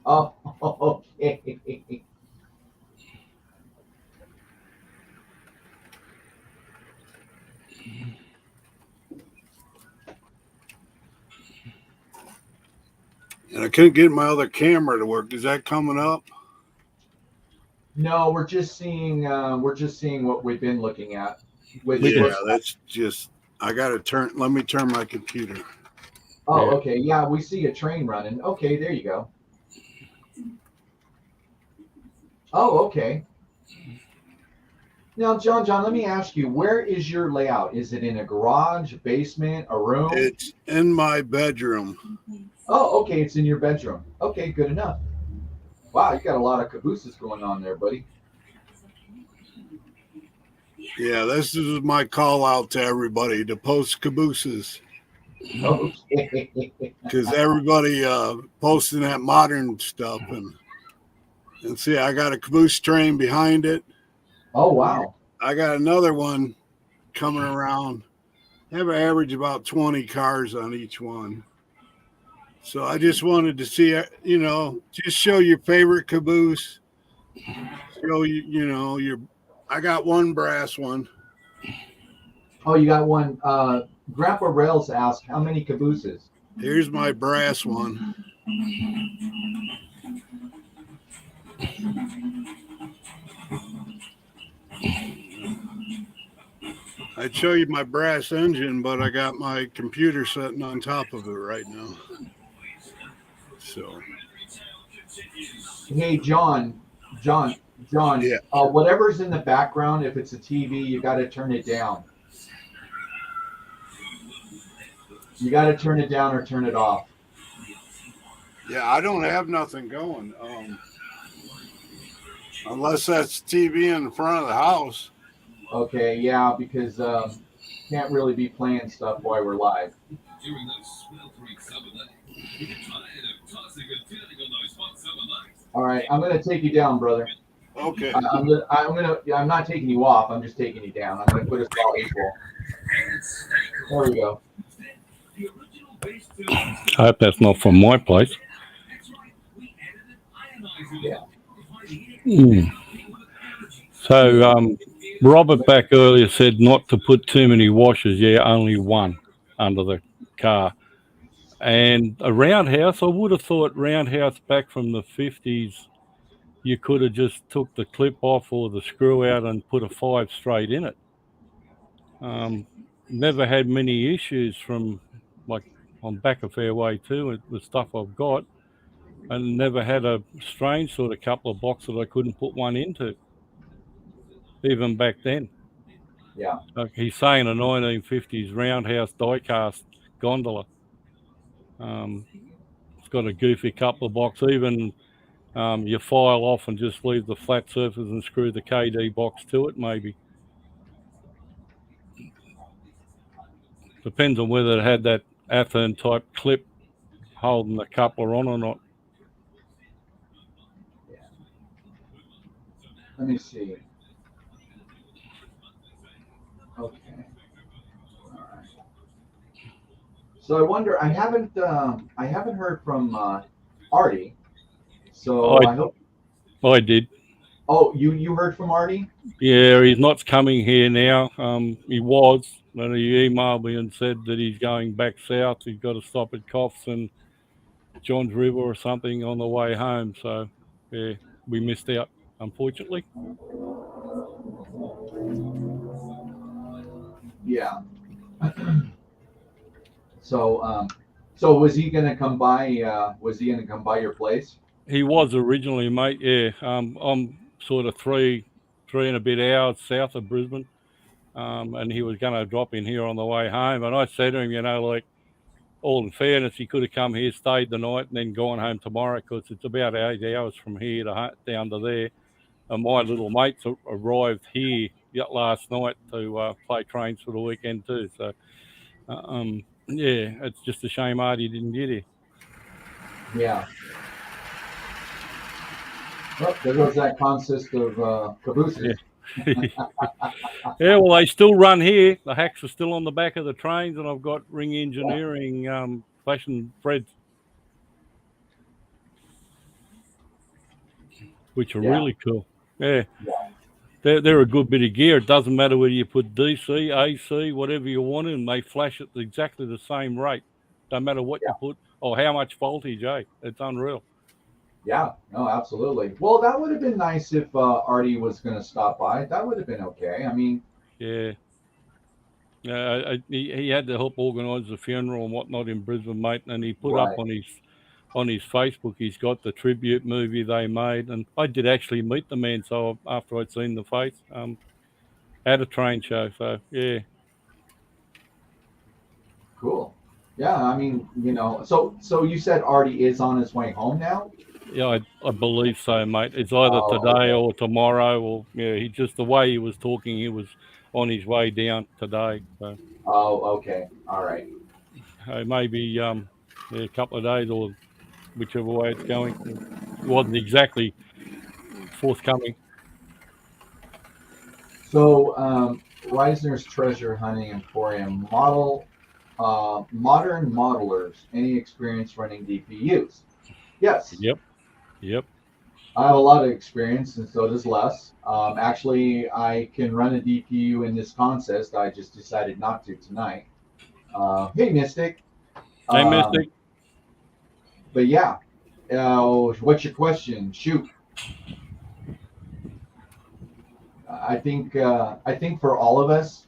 Oh, okay. And I couldn't get my other camera to work. Is that coming up? No, we're just seeing what we've been looking at. Which Yeah, looks, that's just. I got to turn. Let me turn my computer. oh, Yeah. okay. Yeah, we see a train running. Okay, there you go. Oh, okay. Now, John, let me ask you, where is your layout? Is it in a garage, a basement, a room? It's in my bedroom. Oh, okay, it's in your bedroom. Okay, good enough. Wow, you got a lot of cabooses going on there, buddy. Yeah, this is my call out to everybody to post cabooses Okay. because everybody posting that modern stuff and see, I got a caboose train behind it. Oh, wow. I got another one coming around. I have an average about 20 cars on each one. So I just wanted to see, just show your favorite caboose. Show you, I got one brass one. Oh, you got one. Grandpa Rails asked, how many cabooses? Here's my brass one. I'd show you my brass engine, but I got my computer sitting on top of it right now. So. Hey, John. Yeah. Whatever's in the background, if it's a TV, you got to turn it down. You got to turn it down or turn it off. Yeah, I don't have nothing going. Unless that's TV in front of the house. Okay, yeah, because can't really be playing stuff while we're live. All right, I'm gonna take you down, brother. Okay. I'm not taking you off. I'm just taking you down. I'm gonna put us all equal. There we go. I hope that's not from my place. Yeah. So Robert back earlier said not to put too many washers. Yeah, only one under the car. And a roundhouse, I would have thought roundhouse back from the 50s, you could have just took the clip off or the screw out and put a 5 straight in it. Never had many issues from, like, on back of fairway too, with stuff I've got, and never had a strange sort of couple of boxes I couldn't put one into, even back then. Yeah. Like he's saying a 1950s roundhouse die-cast gondola. It's got a goofy couple of boxes. Even you file off and just leave the flat surface and screw the KD box to it, maybe. Depends on whether it had that Athern type clip holding the coupler on or not. Yeah. Let me see. Okay. All right. So I wonder. I haven't heard from Artie. So I hope. I did. Oh, you heard from Artie? Yeah, he's not coming here now. He was, and he emailed me and said that he's going back south. He's got to stop at Coffs and Johns River or something on the way home. So, yeah, we missed out, unfortunately. Yeah. So was he gonna come by? Was he gonna come by your place? He was originally, mate. Yeah. I'm sort of 3 3 and a bit hours south of Brisbane. And he was going to drop in here on the way home. And I said to him, like, all in fairness, he could have come here, stayed the night, and then gone home tomorrow, because it's about 8 hours from here down to there. And my little mates arrived here last night to play trains for the weekend too. So, yeah, it's just a shame Artie didn't get here. Yeah. Well, there goes that consist of cabooses. Yeah, well, they still run here. The hacks are still on the back of the trains, and I've got Ring Engineering flashing threads, which are really cool. Yeah. They're a good bit of gear. It doesn't matter whether you put DC, AC, whatever you want in, they flash at exactly the same rate. Don't matter what you put or how much voltage, It's unreal. Yeah, no, absolutely. Well, that would have been nice if Artie was going to stop by. That would have been okay. I mean, yeah. He had to help organise the funeral and whatnot in Brisbane, mate, and he put up on his Facebook, he's got the tribute movie they made, and I did actually meet the man. So after I'd seen the face, at a train show. So yeah. Cool. Yeah, I mean, so you said Artie is on his way home now? Yeah, I believe so, mate. It's either today or tomorrow, or he just, the way he was talking, he was on his way down today. So. Oh, okay. All right. Maybe a couple of days, or whichever way it's going. It wasn't exactly forthcoming. So, Reisner's Treasure Hunting Emporium modern modelers. Any experience running DPUs? Yes. Yep. I have a lot of experience, and so does Les. Actually, I can run a DPU in this contest. I just decided not to tonight. Hey, Mystic. Hey, Mystic. But yeah, what's your question? Shoot. I think for all of us,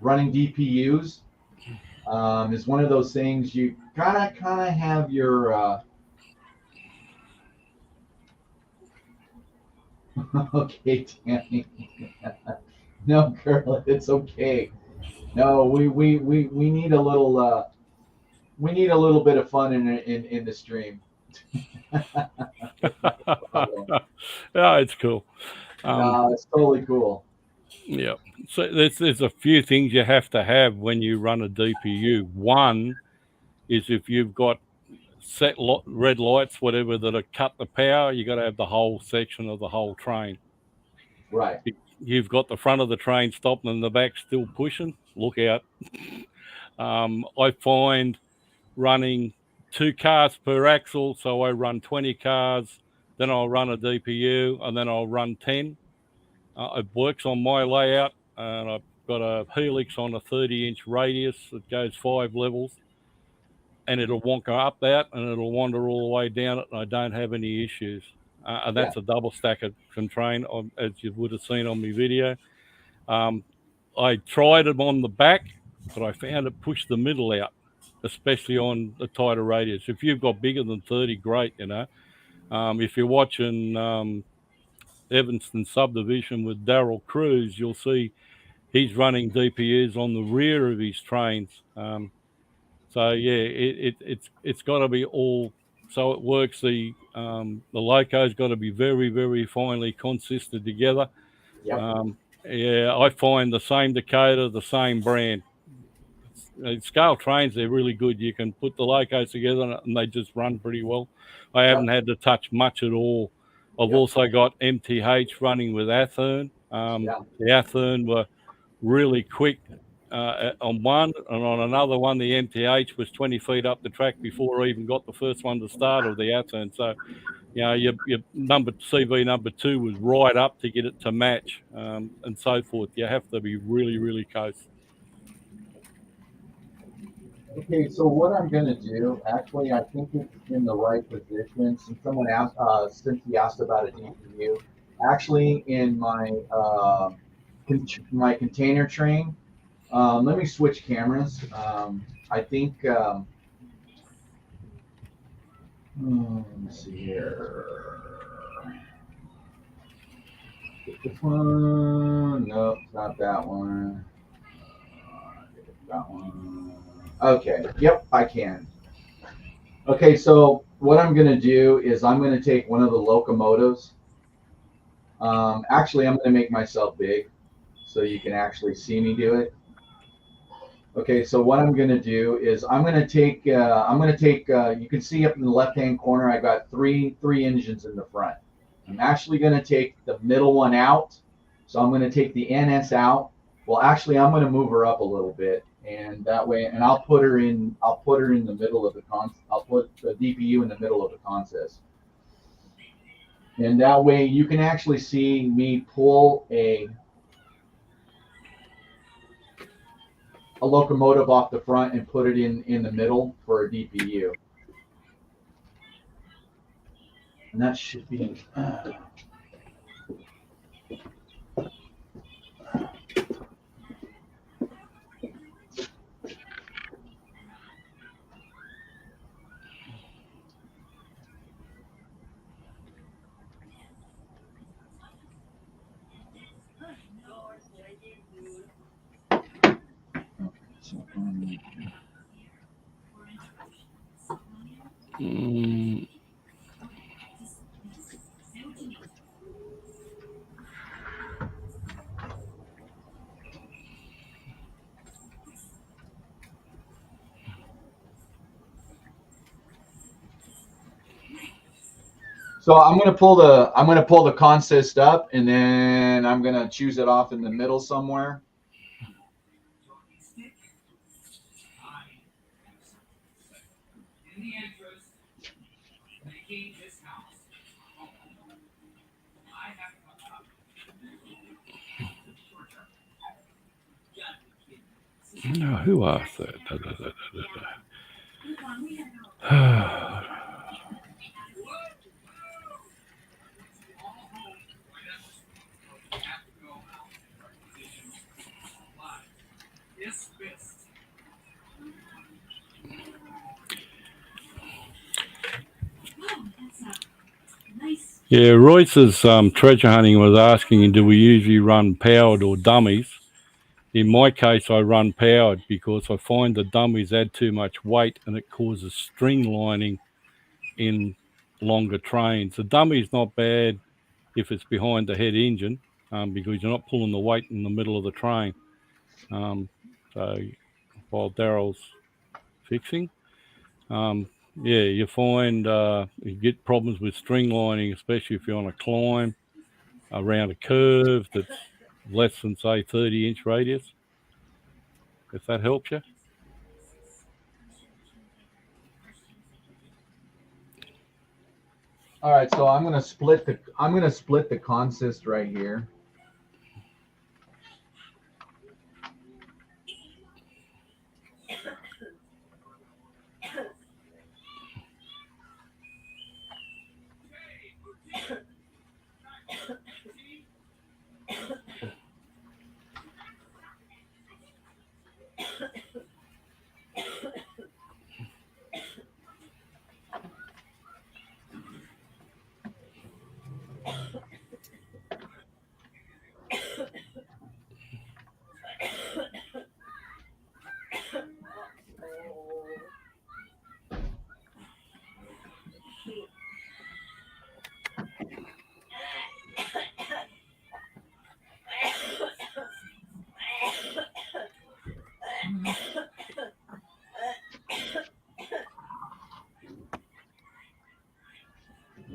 running DPUs is one of those things you kind of have your. Okay, Tammy. No, girl, it's okay. No, we need a little bit of fun in the stream. Yeah, it's cool. It's totally cool. Yeah. So there's a few things you have to have when you run a DPU. One is if you've got set red lights, whatever, that are cut the power, you got to have the whole section of the whole train. Right. You've got the front of the train stopping and the back still pushing. Look out. I find running 2 cars per axle, so I run 20 cars, then I'll run a DPU, and then I'll run 10. It works on my layout, and I've got a helix on a 30-inch radius that goes 5 levels, and it'll wonk up that, and it'll wander all the way down it, and I don't have any issues. And that's a double stacker train, as you would have seen on my video. I tried it on the back, but I found it pushed the middle out, especially on the tighter radius. If you've got bigger than 30, great, If you're watching Evanston Subdivision with Daryl Cruz, you'll see he's running DPUs on the rear of his trains. So yeah, it's got to be all so it works. The loco's got to be very, very finely consisted together. Yep. Yeah, I find the same Dakota, the same brand. Scale trains, they're really good. You can put the locos together and they just run pretty well. I haven't had to touch much at all. I've also got MTH running with Athearn. The Athearn were really quick on one, and on another one, the MTH was 20 feet up the track before I even got the first one to start of the Athearn. So, your CV number 2 was right up to get it to match, and so forth. You have to be really, really close. Okay, so what I'm going to do, actually, I think it's in the right position. Since someone asked, since he asked about a DPU, actually, in my my container train, let me switch cameras. I think. Let me see here. This one? Nope, not that one. That one. Okay. Yep, I can. Okay, so what I'm going to do is I'm going to take one of the locomotives. Actually, I'm going to make myself big so you can actually see me do it. Okay, so what I'm going to do is I'm going to take you can see up in the left-hand corner I got three engines in the front. I'm actually going to take the middle one out. So I'm going to take the NS out. Well, actually, I'm going to move her up a little bit, and that way, and I'll put her in the middle of the I'll put the DPU in the middle of the consist. And that way you can actually see me pull a locomotive off the front and put it in the middle for a DPU. And that should be Mm, so I'm gonna pull the consist up, and then I'm gonna choose it off in the middle somewhere. no, who asked that? Da. Yeah, Royce's treasure hunting was asking, do we usually run powered or dummies? In my case, I run powered because I find the dummies add too much weight and it causes string lining in longer trains. The dummy's not bad if it's behind the head engine because you're not pulling the weight in the middle of the train. So while Daryl's fixing, yeah, you find you get problems with string lining, especially if you're on a climb around a curve that's less than, say, 30-inch radius. If that helps you. All right, so I'm gonna split the consist right here.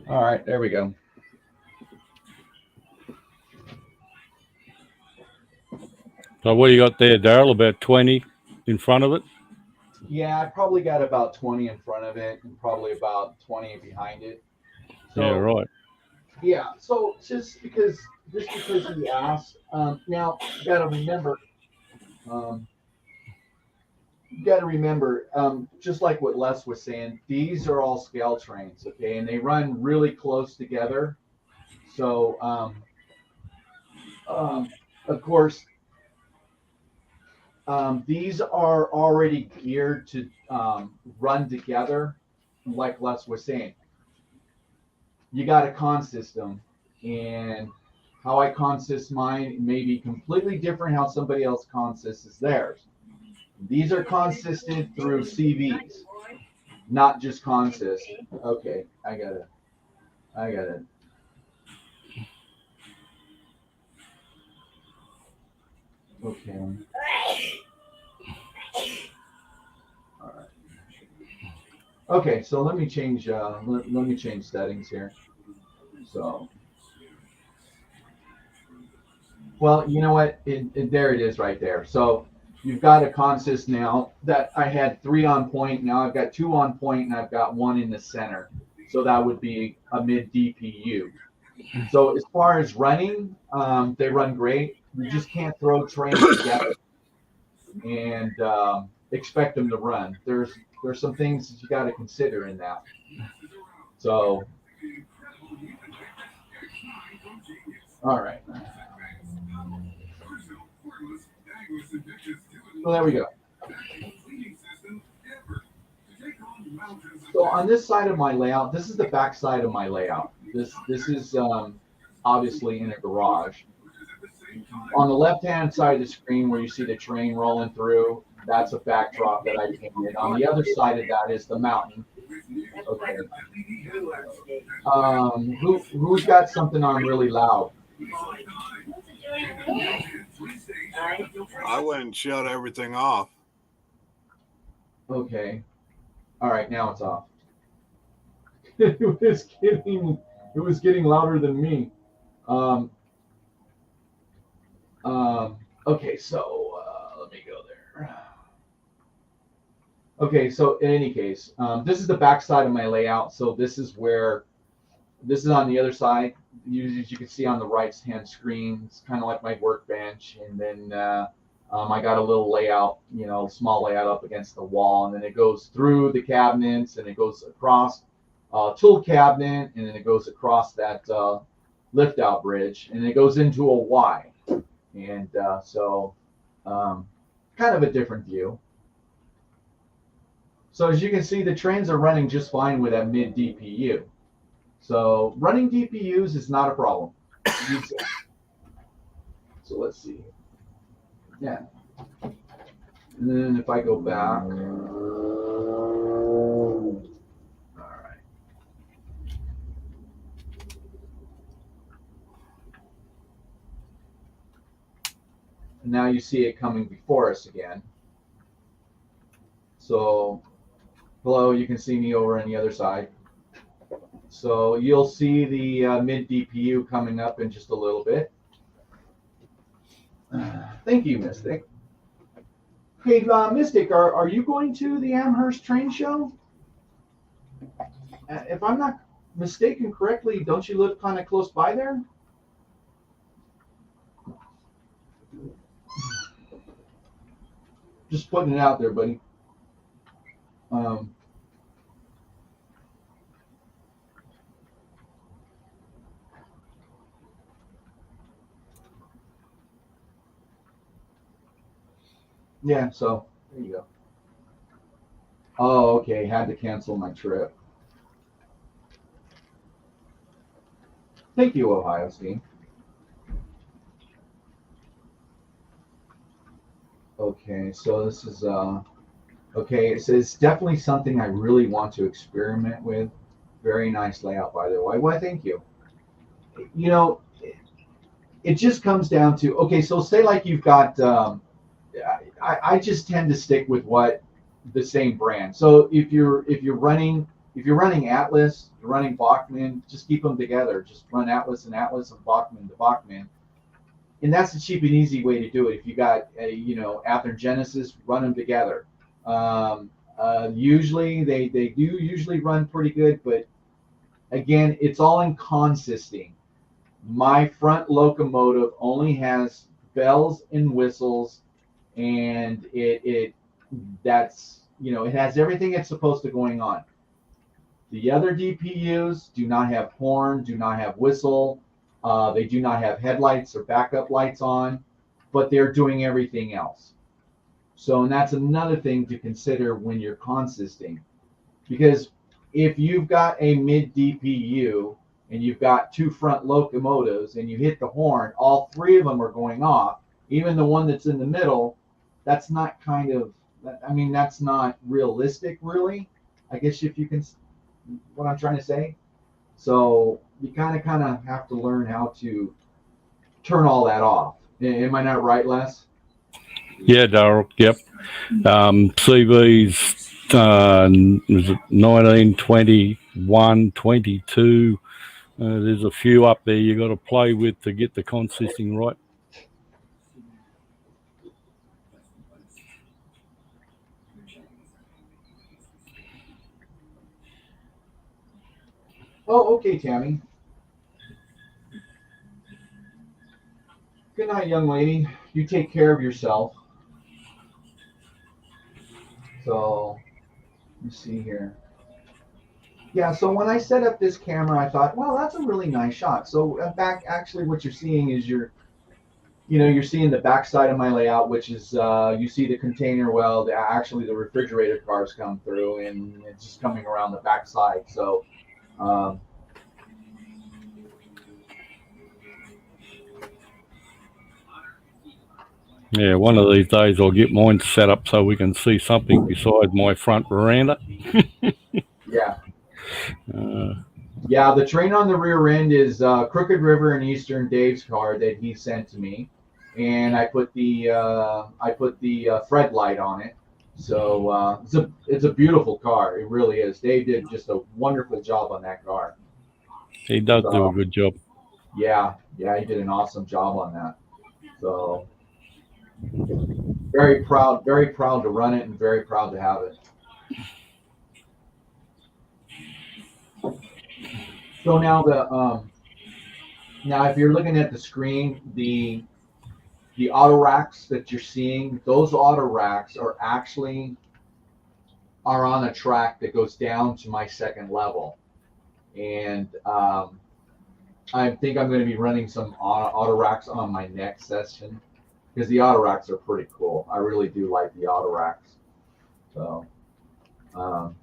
All right, there we go. So what do you got there, Daryl? About 20 in front of it? Yeah, I probably got about 20 in front of it and probably about 20 behind it. So, Yeah, right. Yeah, so just because he asked, now you got to remember, just like what Les was saying, these are all scale trains, okay, and they run really close together. So, of course, these are already geared to run together, like Les was saying. You got a con system, and how I consist mine may be completely different how somebody else consists theirs. These are consisted through CVs, not just consist. Okay, I gotta. Okay. All right. Okay, so let me change. Let me change settings here. So, well, you know what? There it is, right there. So you've got a consist now that I had 3 on point. Now I've got 2 on point, and I've got 1 in the center. So that would be a mid DPU. So as far as running, they run great. You just can't throw trains together and expect them to run. There's some things that you got to consider in that. So, all right. So there we go. So on this side of my layout, this is the back side of my layout. This is obviously in a garage. On the left-hand side of the screen where you see the train rolling through, that's a backdrop that I painted. On the other side of that is the mountain. Okay. Who's got something on really loud? I went and shut everything off. Okay. All right, now it's off. It was getting louder than me. Okay, so let me go there. Okay, so in any case, this is the back side of my layout. So this is on the other side. As you can see on the right-hand screen, it's kind of like my workbench. And then I got a little layout, small layout up against the wall. And then it goes through the cabinets, and it goes across tool cabinet, and then it goes across that lift-out bridge, and it goes into a Y. And so kind of a different view. So as you can see, the trains are running just fine with that mid DPU. So running DPUs is not a problem. So let's see. Yeah. And then if I go back. All right. And now you see it coming before us again. So below, you can see me over on the other side. So you'll see the mid DPU coming up in just a little bit. Thank you, Mystic. Hey, Mystic, are you going to the Amherst train show? If I'm not mistaken correctly, don't you live kind of close by there? Just putting it out there, buddy. Yeah, so there you go. Oh, okay. Had to cancel my trip. Thank you, Ohio Steam. Okay, so this is okay. It says definitely something I really want to experiment with. Very nice layout, by the way. Why, thank you. It just comes down to, okay, so say like you've got I just tend to stick with the same brand. So if you're running Atlas, you're running Bachmann, just keep them together. Just run Atlas and Bachmann to Bachmann, and that's the cheap and easy way to do it. If you got Athearn Genesis, run them together. Usually they do usually run pretty good, but again, it's all in consisting. My front locomotive only has bells and whistles, and it has everything it's supposed to going on. The other DPUs do not have horn, do not have whistle, they do not have headlights or backup lights on, but they're doing everything else. So, and that's another thing to consider when you're consisting, because if you've got a mid DPU and you've got two front locomotives and you hit the horn, all three of them are going off. Even the one that's in the middle, that's not kind of, I mean, that's not realistic, really. I guess if you can, what I'm trying to say. So you kind of have to learn how to turn all that off. Am I not right, Les? Yeah, Daryl. Yep. CVs was it 19, 21, 22. There's a few up there you got to play with to get the consisting right. Oh, okay, Tammy. Good night, young lady. You take care of yourself. So, let me see here. Yeah, so when I set up this camera, I thought, well, that's a really nice shot. So, back, actually, what you're seeing is you're seeing the backside of my layout, which is you see the container well, actually the refrigerator cars come through, and it's just coming around the backside. So, yeah, one of these days I'll get mine set up so we can see something besides my front veranda. Yeah. Yeah, the train on the rear end is Crooked River and Eastern Dave's car that he sent to me, and I put the Fred light on it. So it's a beautiful car. It really is. Dave did just a wonderful job on that car. He does do a good job. Yeah, he did an awesome job on that. So very proud to run it and very proud to have it. So now now if you're looking at the screen, the auto racks that you're seeing, those auto racks are on a track that goes down to my second level, and I think I'm going to be running some auto racks on my next session because the auto racks are pretty cool. I really do like the auto racks. So, all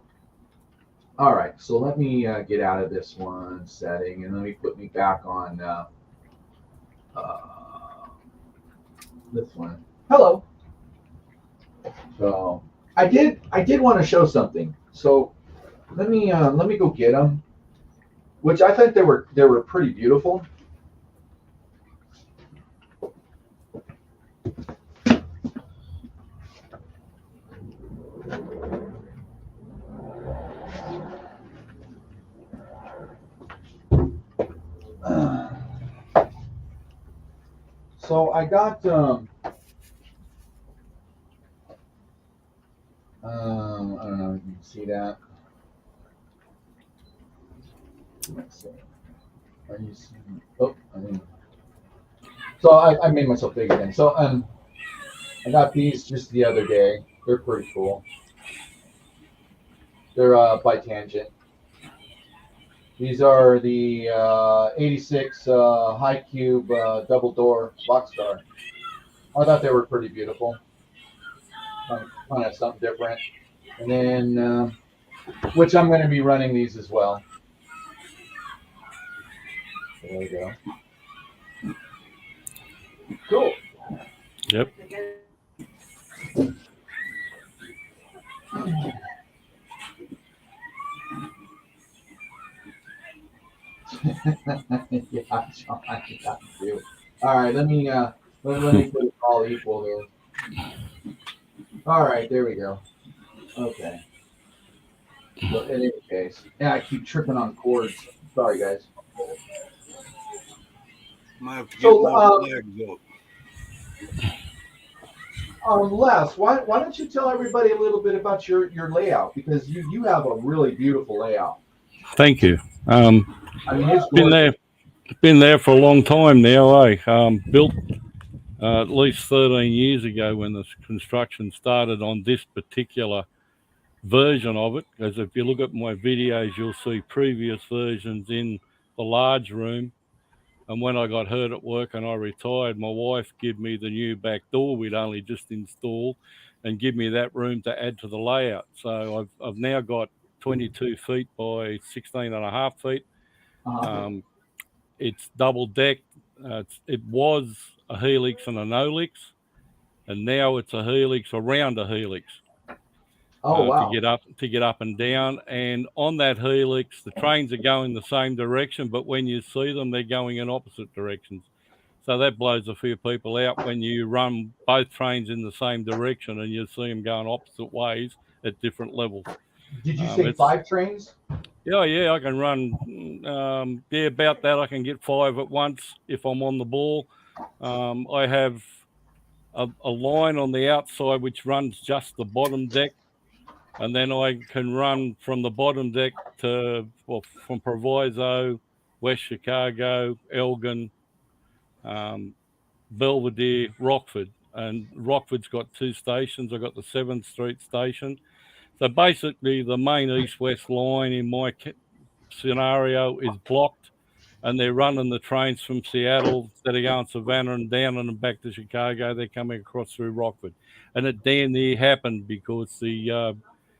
right. So let me get out of this one setting and let me put me back on this one. Hello. So I did want to show something. So let me go get them, which I think they were pretty beautiful. So I got I don't know if you can see that. Let's see. Are you seeing? Oh, I mean. So I made myself big again. So I got these just the other day. They're pretty cool. They're by Tangent. These are the 86 High Cube double door Boxstar. I thought they were pretty beautiful. Kind of something different. And then, which I'm going to be running these as well. There we go. Cool. Yep. Yeah, John, I do. All right, let me put it all equal here. All right, there we go. Okay. So in any case, yeah, I keep tripping on cords. Sorry, guys. Might have to get So, my legs up. Les, why don't you tell everybody a little bit about your layout, because you have a really beautiful layout. Thank you. I mean, it's been there for a long time now. Built at least 13 years ago when the construction started on this particular version of it. Because if you look at my videos, you'll see previous versions in the large room. And when I got hurt at work and I retired, my wife gave me the new back door we'd only just installed and give me that room to add to the layout. So I've now got 22 feet by 16 and a half feet. It's double decked. It was a helix and a no-lix, and now it's a helix around a helix. Oh, wow. To get up and down. And on that helix, the trains are going the same direction, but when you see them, they're going in opposite directions. So that blows a few people out when you run both trains in the same direction and you see them going opposite ways at different levels. Did you say 5 trains? Yeah, I can run. About that. I can get 5 at once if I'm on the ball. I have a line on the outside which runs just the bottom deck, and then I can run from the bottom deck from Proviso, West Chicago, Elgin, Belvedere, Rockford. And Rockford's got 2 stations. I've got the 7th Street station. So basically the main east-west line in my scenario is blocked, and they're running the trains from Seattle instead of going Savannah and down and back to Chicago. They're coming across through Rockford. And it damn near happened because the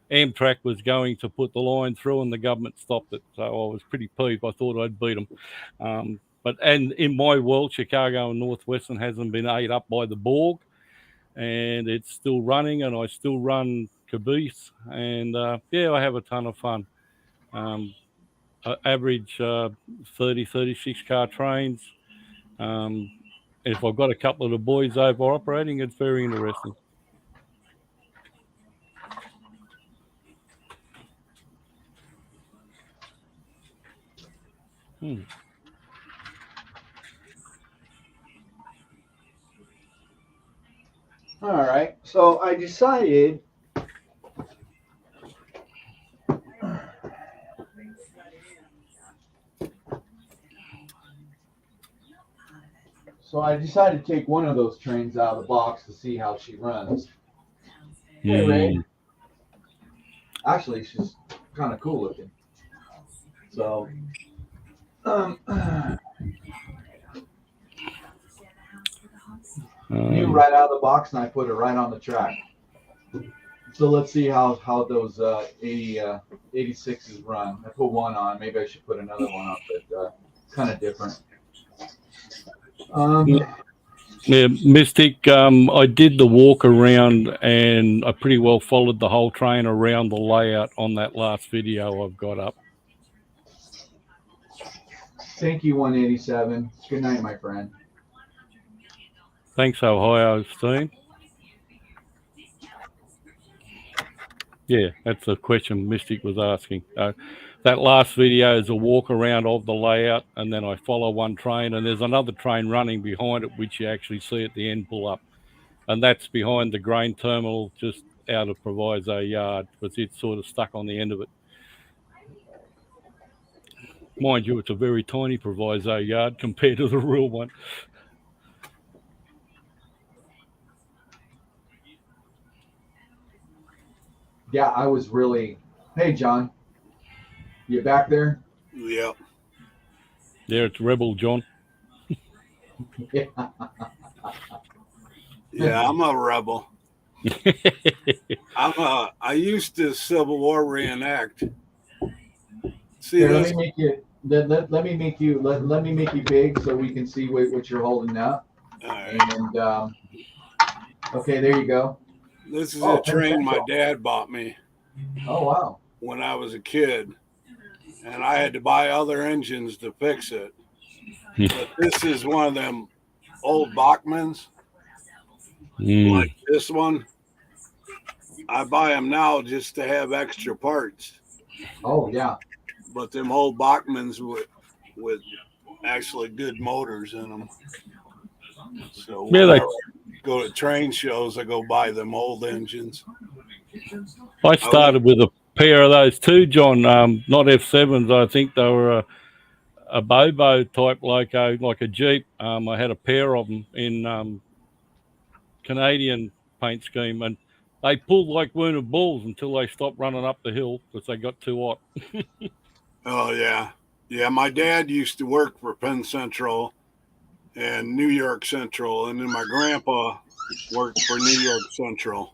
Amtrak was going to put the line through and the government stopped it. So I was pretty peeved. I thought I'd beat them. And in my world, Chicago and Northwestern hasn't been ate up by the Borg, and it's still running, and I still run Caboose, and I have a ton of fun. Average 30, 36 car trains. If I've got a couple of the boys over operating, it's very interesting. All right. So I decided to take one of those trains out of the box to see how she runs. Hey, Ray. Actually, she's kind of cool looking. So, new right out of the box, and I put it right on the track. So let's see how those 86s run. I put one on. Maybe I should put another one up, but kind of different. Mystic, I did the walk around, and I pretty well followed the whole train around the layout on that last video I've got up. Thank you, 187. Good night, my friend. Thanks, Ohio Steam. Yeah, that's the question Mystic was asking. That last video is a walk around of the layout, and then I follow one train, and there's another train running behind it, which you actually see at the end pull up. And that's behind the grain terminal just out of Proviso Yard, because it's sort of stuck on the end of it. Mind you, it's a very tiny Proviso Yard compared to the real one. Yeah, I was really... Hey, John. You back there? Yeah. Yeah, it's Rebel John. Yeah. Yeah, I'm a rebel. I used to Civil War reenact. See, here, let me make you. Let me make you big so we can see what you're holding now. All right. And okay, there you go. This is a train my dad bought me. Oh, wow. When I was a kid, and I had to buy other engines to fix it. But this is one of them old Bachmans, like this one. I buy them now just to have extra parts. Oh, yeah. But them old Bachmans with actually good motors in them. So when I go to train shows, I go buy them old engines. I started with a pair of those too, John. Not F7s. I think they were a Bobo type loco, like a Jeep. I had a pair of them in Canadian paint scheme, and they pulled like wounded bulls until they stopped running up the hill because they got too hot. Oh, yeah. Yeah, my dad used to work for Penn Central and New York Central, and then my grandpa worked for New York Central.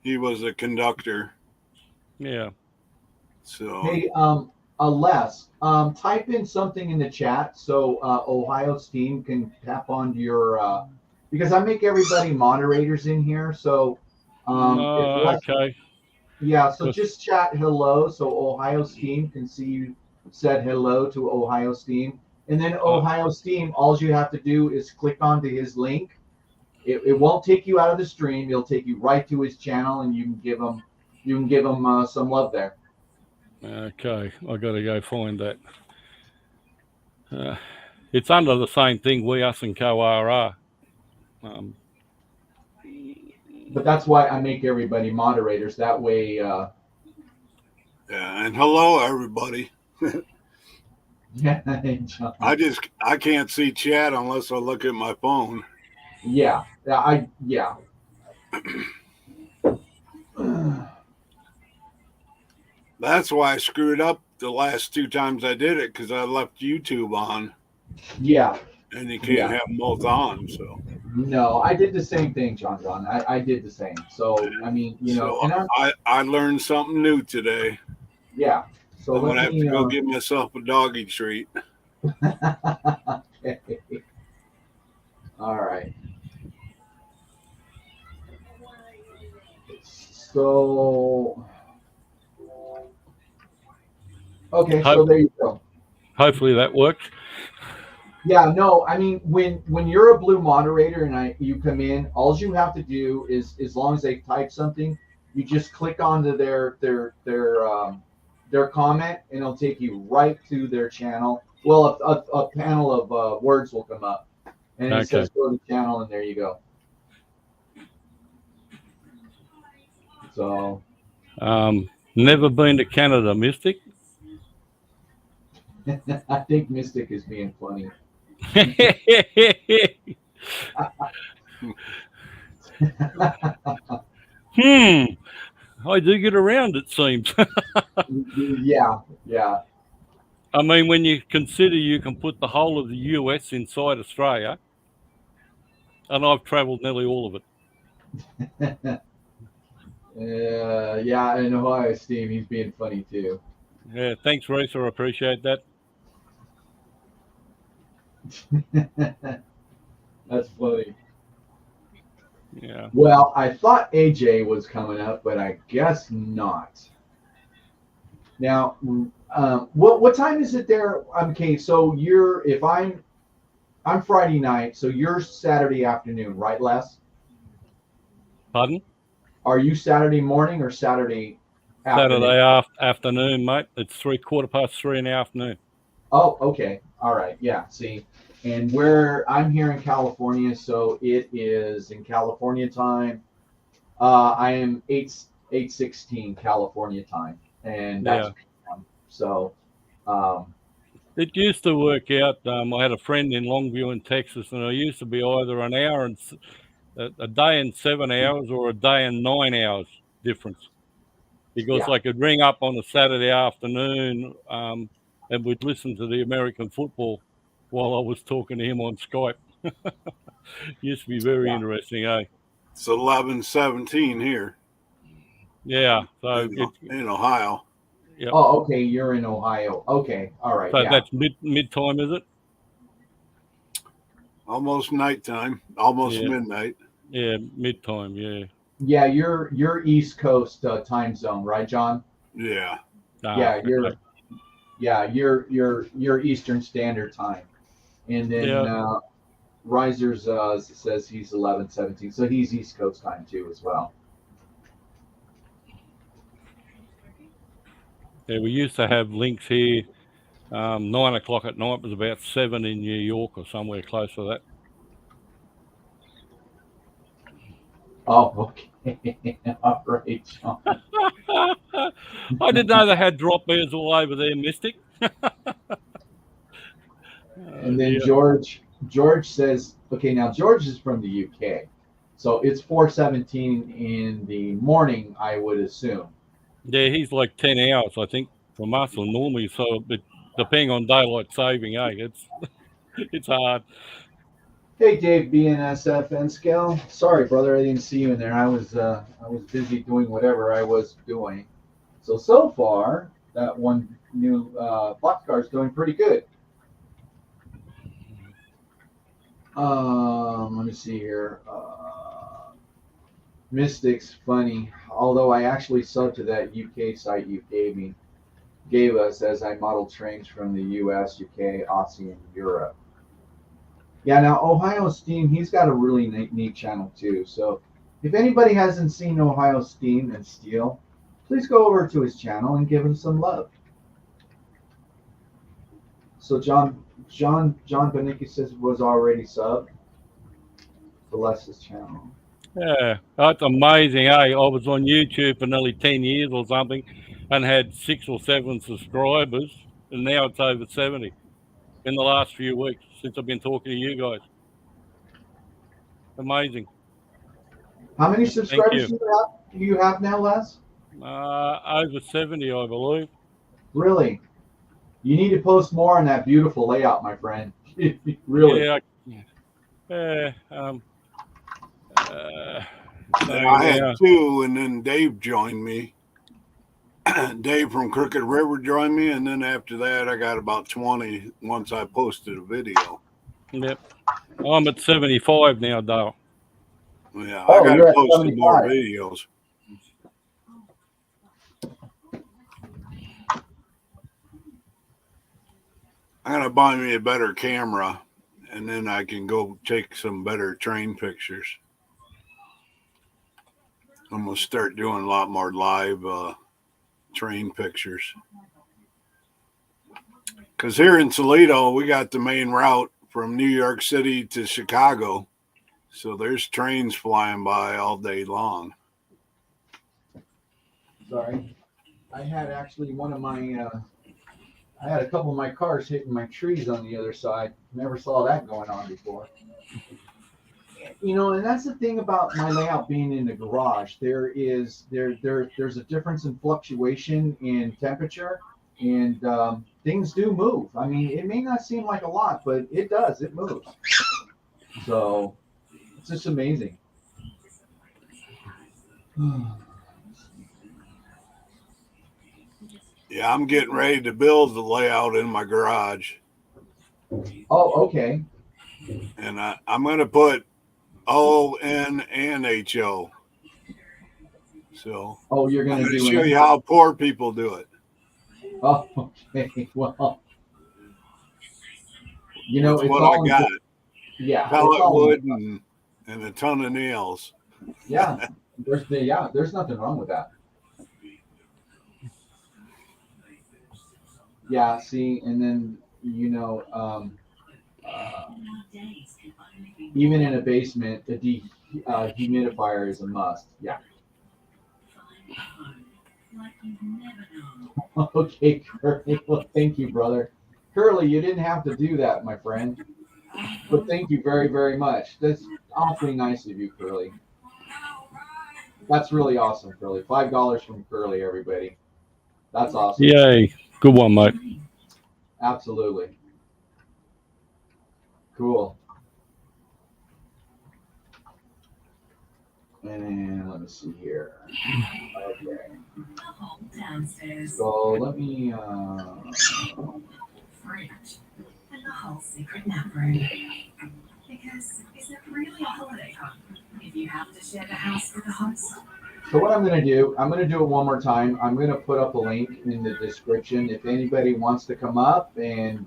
He was a conductor. Yeah. So hey, Les, type in something in the chat so Ohio's team can tap onto your because I make everybody moderators in here. So if Les, Okay. yeah, so 'Cause- just chat hello so Ohio's team can see you said hello to Ohio's team. And then Ohio's team, all you have to do is click onto his link. It won't take you out of the stream. It'll take you right to his channel, and you can give him some love there. Okay, I got to go find that. It's under the same thing, We Us and Co-RR. But that's why I make everybody moderators. That way, Yeah, and hello everybody. yeah, John. I can't see chat unless I look at my phone. Yeah. That's why I screwed up the last 2 times I did it, because I left YouTube on. Yeah. And you can't have them both on. So no, I did the same thing, John. I did the same. So I mean, so and I learned something new today. Yeah. So I'm gonna have to go get myself a doggy treat. Okay. All right. So okay, so there you go. Hopefully that works. Yeah, no, I mean when you're a blue moderator and you come in, all you have to do is as long as they type something, you just click onto their comment and it'll take you right to their channel. Well, a panel of words will come up and it says go to the channel and there you go. So never been to Canada, Mystic. I think Mystic is being funny. I do get around, it seems. Yeah. I mean, when you consider you can put the whole of the US inside Australia, and I've travelled nearly all of it. Yeah, in Ohio, Steve, he's being funny too. Yeah, thanks, Racer. I appreciate that. That's funny. Yeah. Well, I thought AJ was coming up, but I guess not. Now, what time is it there? Okay, so I'm Friday night, so you're Saturday afternoon, right, Les? Pardon? Are you Saturday morning or Saturday afternoon? Saturday afternoon, mate. It's 3:15 in the afternoon. Oh, okay. All right. Yeah. See, and I'm here in California, so it is in California time. I am 8:16 California time, and that's PM. So. It used to work out. I had a friend in Longview in Texas, and it used to be either an hour and a day and 7 hours or a day and 9 hours difference, because I could ring up on a Saturday afternoon and we'd listen to the American football while I was talking to him on Skype. Used to be very interesting, eh? It's 11:17 here. Yeah, so in Ohio. Yep. Oh, okay. You're in Ohio. Okay. All right. So that's mid time, is it? Almost nighttime. Almost midnight. Yeah, mid time. Yeah. Yeah, you're East Coast time zone, right, John? Yeah. You're Eastern Standard Time, and then Risers says he's 11:17, so he's East Coast time too as well. Yeah, we used to have links here. 9 o'clock at night was about 7 in New York or somewhere close to that. Oh, okay. All right, John. I didn't know they had drop bears all over there, Mystic. And then George says, okay, now George is from the UK, so it's 4:17 in the morning, I would assume. Yeah, he's like 10 hours, I think, from us or normally. So, but depending on daylight saving, it's hard. Hey, Dave, BNSF and Scale. Sorry, brother, I didn't see you in there. I was busy doing whatever I was doing. So far, that one new boxcar is doing pretty good. Let me see here. Mystics, funny. Although I actually subbed to that UK site you gave us as I modeled trains from the US, UK, Aussie, and Europe. Yeah, now Ohio Steam, he's got a really neat channel too. So if anybody hasn't seen Ohio Steam and Steel, please go over to his channel and give him some love. So John Benicki says was already subbed. Bless his channel. Yeah, that's amazing. I was on YouTube for nearly 10 years or something and had 6 or 7 subscribers, and now it's over 70 in the last few weeks since I've been talking to you guys. Amazing. How many subscribers do you have now, Les? Over 70, I believe. Really? You need to post more on that beautiful layout, my friend. Really? Yeah. I had 2, and then Dave joined me. Dave from Crooked River joined me, and then after that, I got about 20 once I posted a video. Yep. I'm at 75 now, Dale. Yeah, I got to post some more videos. I'm going to buy me a better camera, and then I can go take some better train pictures. I'm going to start doing a lot more live train pictures. Because here in Toledo, we got the main route from New York City to Chicago. So there's trains flying by all day long. Sorry. I had actually I had a couple of my cars hitting my trees on the other side. Never saw that going on before. And that's the thing about my layout being in the garage. There's a difference in fluctuation in temperature, and things do move. I mean, it may not seem like a lot, but it does. It moves. So it's just amazing. Yeah, I'm getting ready to build the layout in my garage. Oh, okay. And I'm going to put O-N and H-O. So you're going to show you how poor people do it. Oh, okay. Well, it's what all I got. Yeah. Pellet wood and a ton of nails. Yeah. There's nothing wrong with that. Yeah, see, and then, even in a basement, a dehumidifier is a must. Yeah. Okay, Curly. Well, thank you, brother. Curly, you didn't have to do that, my friend. But thank you very, very much. That's awfully nice of you, Curly. That's really awesome, Curly. $5 from Curly, everybody. That's awesome. Yay. Good one, mate. Absolutely. Cool. And let me see here. Okay. So let me fridge and the whole secret nap room. Because is it really a holiday home if you have to share the house with a host? So what I'm going to do it one more time. I'm going to put up a link in the description. If anybody wants to come up and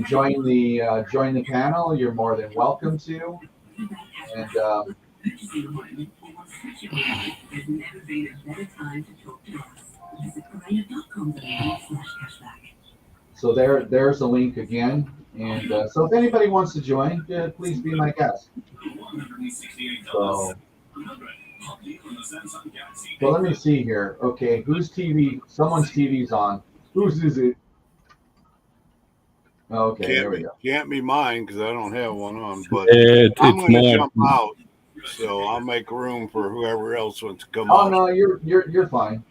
join the panel, you're more than welcome to. And there's never been a better time to talk to us. Visit Karina.com/cashback. So there's a link again. And so if anybody wants to join, please be my guest. So let me see here. Okay, whose TV? Someone's TV's on. Whose is it? Okay, there we go. Can't be mine because I don't have one on. But I'm going to jump out, so I'll make room for whoever else wants to come on. Oh no, you're fine.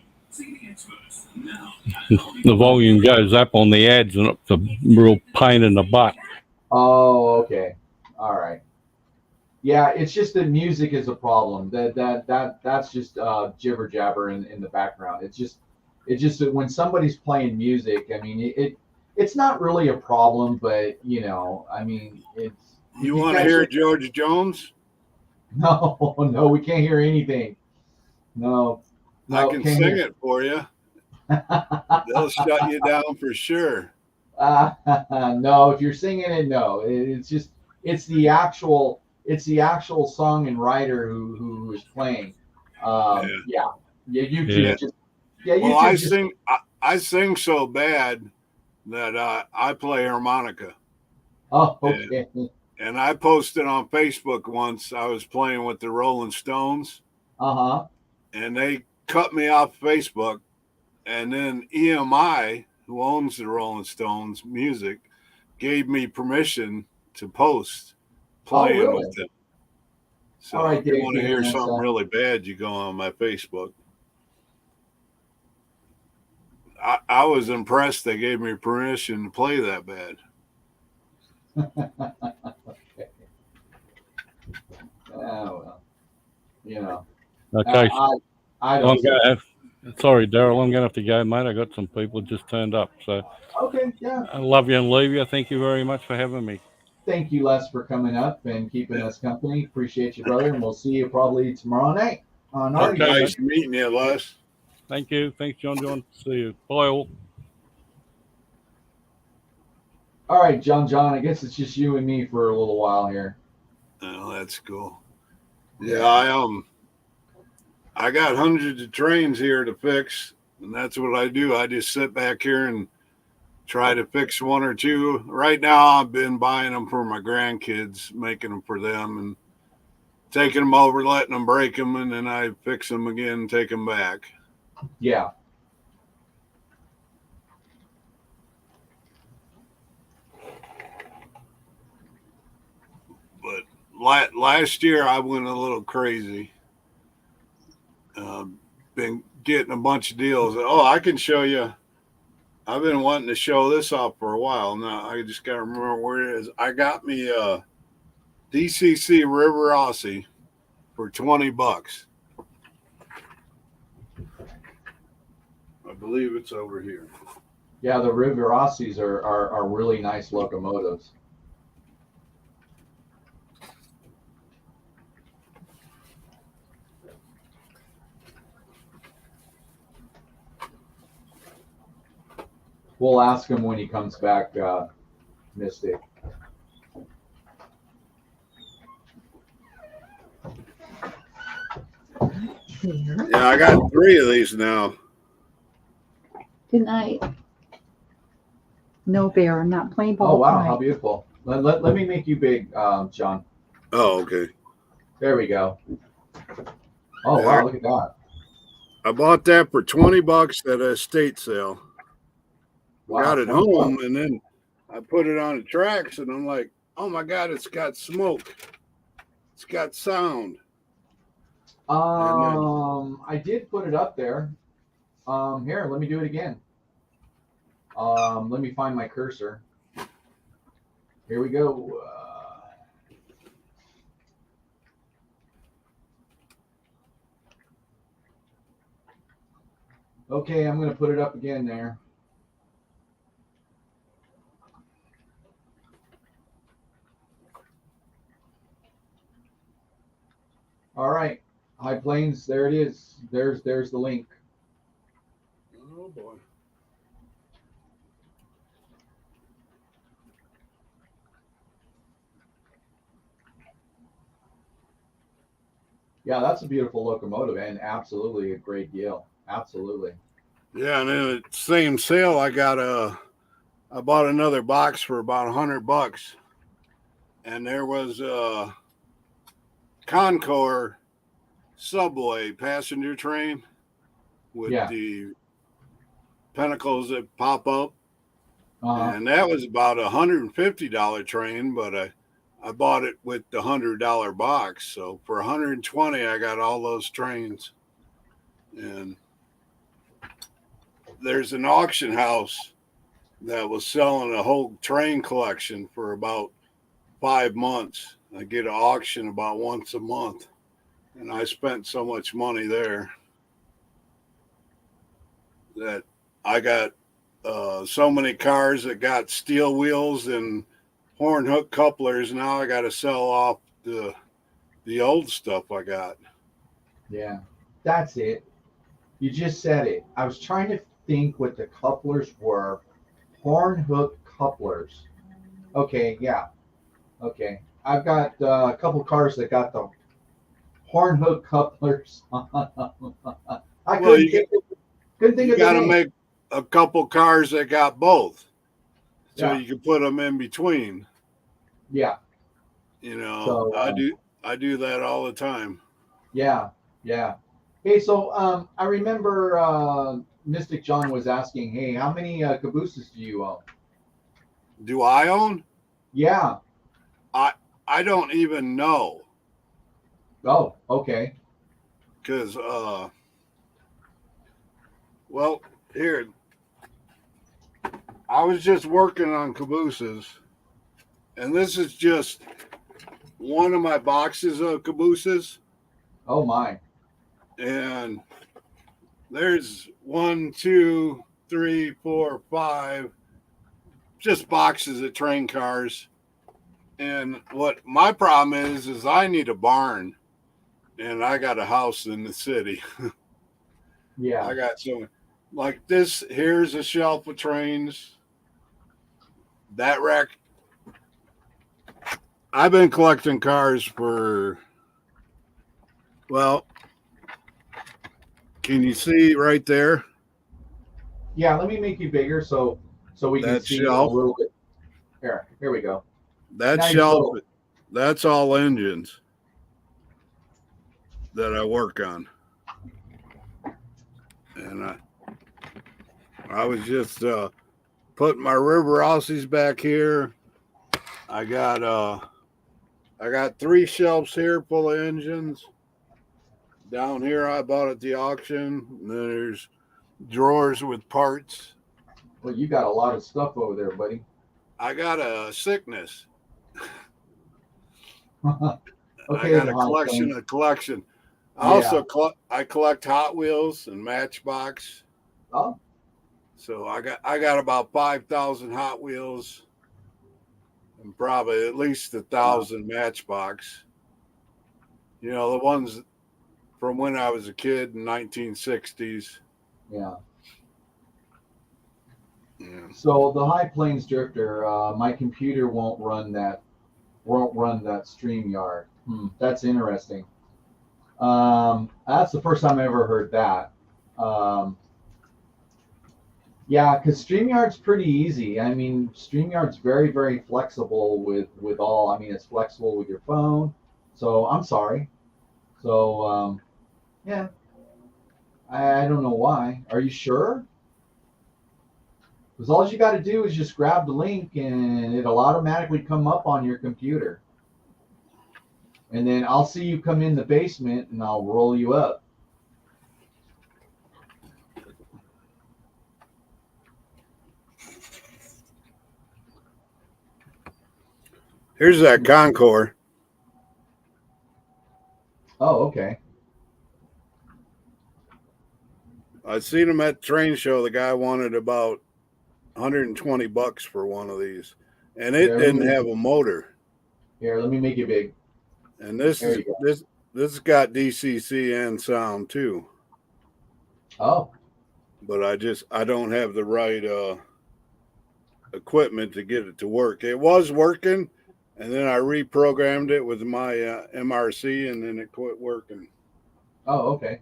The volume goes up on the ads, and it's a real pain in the butt. Oh, okay, all right. Yeah, it's just that music is a problem. That's just jibber jabber in the background. It's just that when somebody's playing music, I mean, it's not really a problem, but I mean, it's if You you want to catch hear it. George Jones? No, no, we can't hear anything. No, I no, can can't sing hear. it for you. They'll shut you down for sure. No, if you're singing it, no. It's just it's the actual song and writer who is playing. Yeah. Yeah, yeah. Yeah. YouTube just yeah, Well, I YouTube just sing. I sing so bad that I play harmonica, oh and, okay. and I posted on Facebook once. I was playing with the Rolling Stones, Uh-huh. and they cut me off Facebook. And then EMI, who owns the Rolling Stones music, gave me permission to post Oh playing with really? them. All So right, if you Dave want to Gahan, hear that's something really bad, you go on my Facebook. I was impressed they gave me permission to play that bad. oh well. You know. Okay. I I'm don't going say to have. Sorry, Daryl. I'm going to have to go, mate. I got some people just turned up. So okay, yeah. I love you and leave you. Thank you very much for having me. Thank you, Les, for coming up and keeping us company. Appreciate you, brother, and we'll see you probably tomorrow night on our Okay. Nice meeting you, Les. Thank you. Thanks, John. John. See you. Bye, all. All right, John. I guess it's just you and me for a little while here. Oh, that's cool. Yeah, I got hundreds of trains here to fix, and that's what I do. I just sit back here and try to fix one or two. Right now, I've been buying them for my grandkids, making them for them, and taking them over, letting them break them, and then I fix them again, and take them back. Yeah. But last year, I went a little crazy. Been getting a bunch of deals. Oh, I can show you. I've been wanting to show this off for a while now. I just got to remember where it is. I got me a DCC River Aussie for $20. I believe it's over here. Yeah, the River Aussies are really nice locomotives. We'll ask him when he comes back, Mystic. Yeah, I got 3 of these now. Good night. No, Bear, I'm not playing ball Oh wow, tonight. how beautiful! Let me make you big, John. Oh, okay. There we go. Oh Yeah. wow, look at that! I bought that for $20 at a estate sale. Wow, Got it 20 home, bucks. and then I put it on the tracks, and I'm like, oh my God, it's got smoke. It's got sound. I did put it up there. Here, let me do it again. Let me find my cursor. Here we go. Okay, I'm going to put it up again there. All right, High Plains. There it is. There's the link. Oh boy. Yeah, that's a beautiful locomotive and absolutely a great deal. Absolutely. Yeah, and then at the same sale, I bought another box for about $100, and there was a Concord subway passenger train with Yeah. the pinnacles that pop up, Uh-huh. and that was about $150 train, but I bought it with the $100 box, so for $120 I got all those trains. And there's an auction house that was selling a whole train collection for about 5 months. I get an auction about once a month, and I spent so much money there. that I got so many cars that got steel wheels and horn hook couplers. Now I got to sell off the old stuff I got. Yeah, that's it. You just said it. I was trying to think what the couplers were. Horn hook couplers. Okay, yeah. Okay. I've got a couple cars that got the horn hook couplers on them. I Well, couldn't think you of the got to name. make a couple cars that got both, so Yeah. you can put them in between. Yeah. You know, So, I do that all the time. Yeah, yeah. Hey, so I remember Mystic John was asking, hey, how many cabooses do you own? Do I own? Yeah. I don't even know, Oh, okay. because well, here I was just working on cabooses, and this is just one of my boxes of cabooses, Oh my. and there's 1, 2, 3, 4, 5 just boxes of train cars. And what my problem is I need a barn, and I got a house in the city. Yeah. I got so like this. Here's a shelf of trains. That rack. I've been collecting cars for, well, can you see right there? Yeah, let me make you bigger so we can That see shelf. a little bit. Here we go. That Nice shelf, little- that's all engines that I work on. And I was just putting my River Aussies back here. I got 3 shelves here full of engines. Down here I bought at the auction. And then there's drawers with parts. Well, you got a lot of stuff over there, buddy. I got a sickness. Okay. I got a Hot collection. I Yeah. also I collect Hot Wheels and Matchbox. Oh, So I got about 5,000 Hot Wheels and probably at least 1,000 Matchbox. You know, the ones from when I was a kid in 1960s. yeah. Yeah. So the High Plains Drifter, my computer won't run that StreamYard. That's interesting. That's the first time I ever heard that. Yeah, because StreamYard's pretty easy. I mean, StreamYard's very, very flexible with all. I mean, it's flexible with your phone. So I'm sorry. So yeah, I don't know why. Are you sure? Because all you got to do is just grab the link and it'll automatically come up on your computer. And then I'll see you come in the basement and I'll roll you up. Here's that Concord. Oh, okay. I seen him at the train show. The guy wanted about $120 for one of these, and it Yeah, didn't really? have a motor. Here, let me make it big. And this There is you go. this got DCC and sound too. Oh, But I don't have the right equipment to get it to work. It was working, and then I reprogrammed it with my MRC, and then it quit working. oh, okay.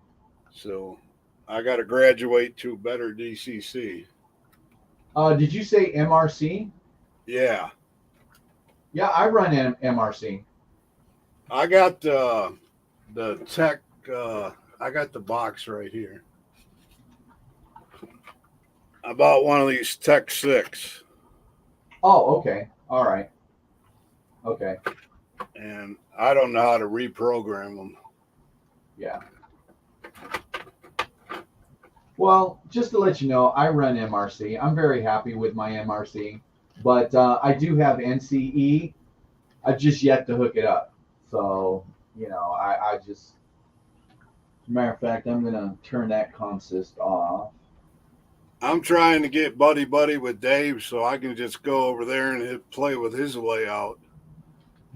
So I got to graduate to better DCC. Did you say MRC? Yeah, Yeah, I run MRC. I got the tech. I got the box right here. I bought one of these Tech 6, Oh, okay. All right. Okay. and I don't know how to reprogram them. Yeah. Well, just to let you know, I run MRC. I'm very happy with my MRC, but I do have NCE. I've just yet to hook it up. So, I just, matter of fact, I'm going to turn that consist off. I'm trying to get buddy with Dave so I can just go over there and play with his layout.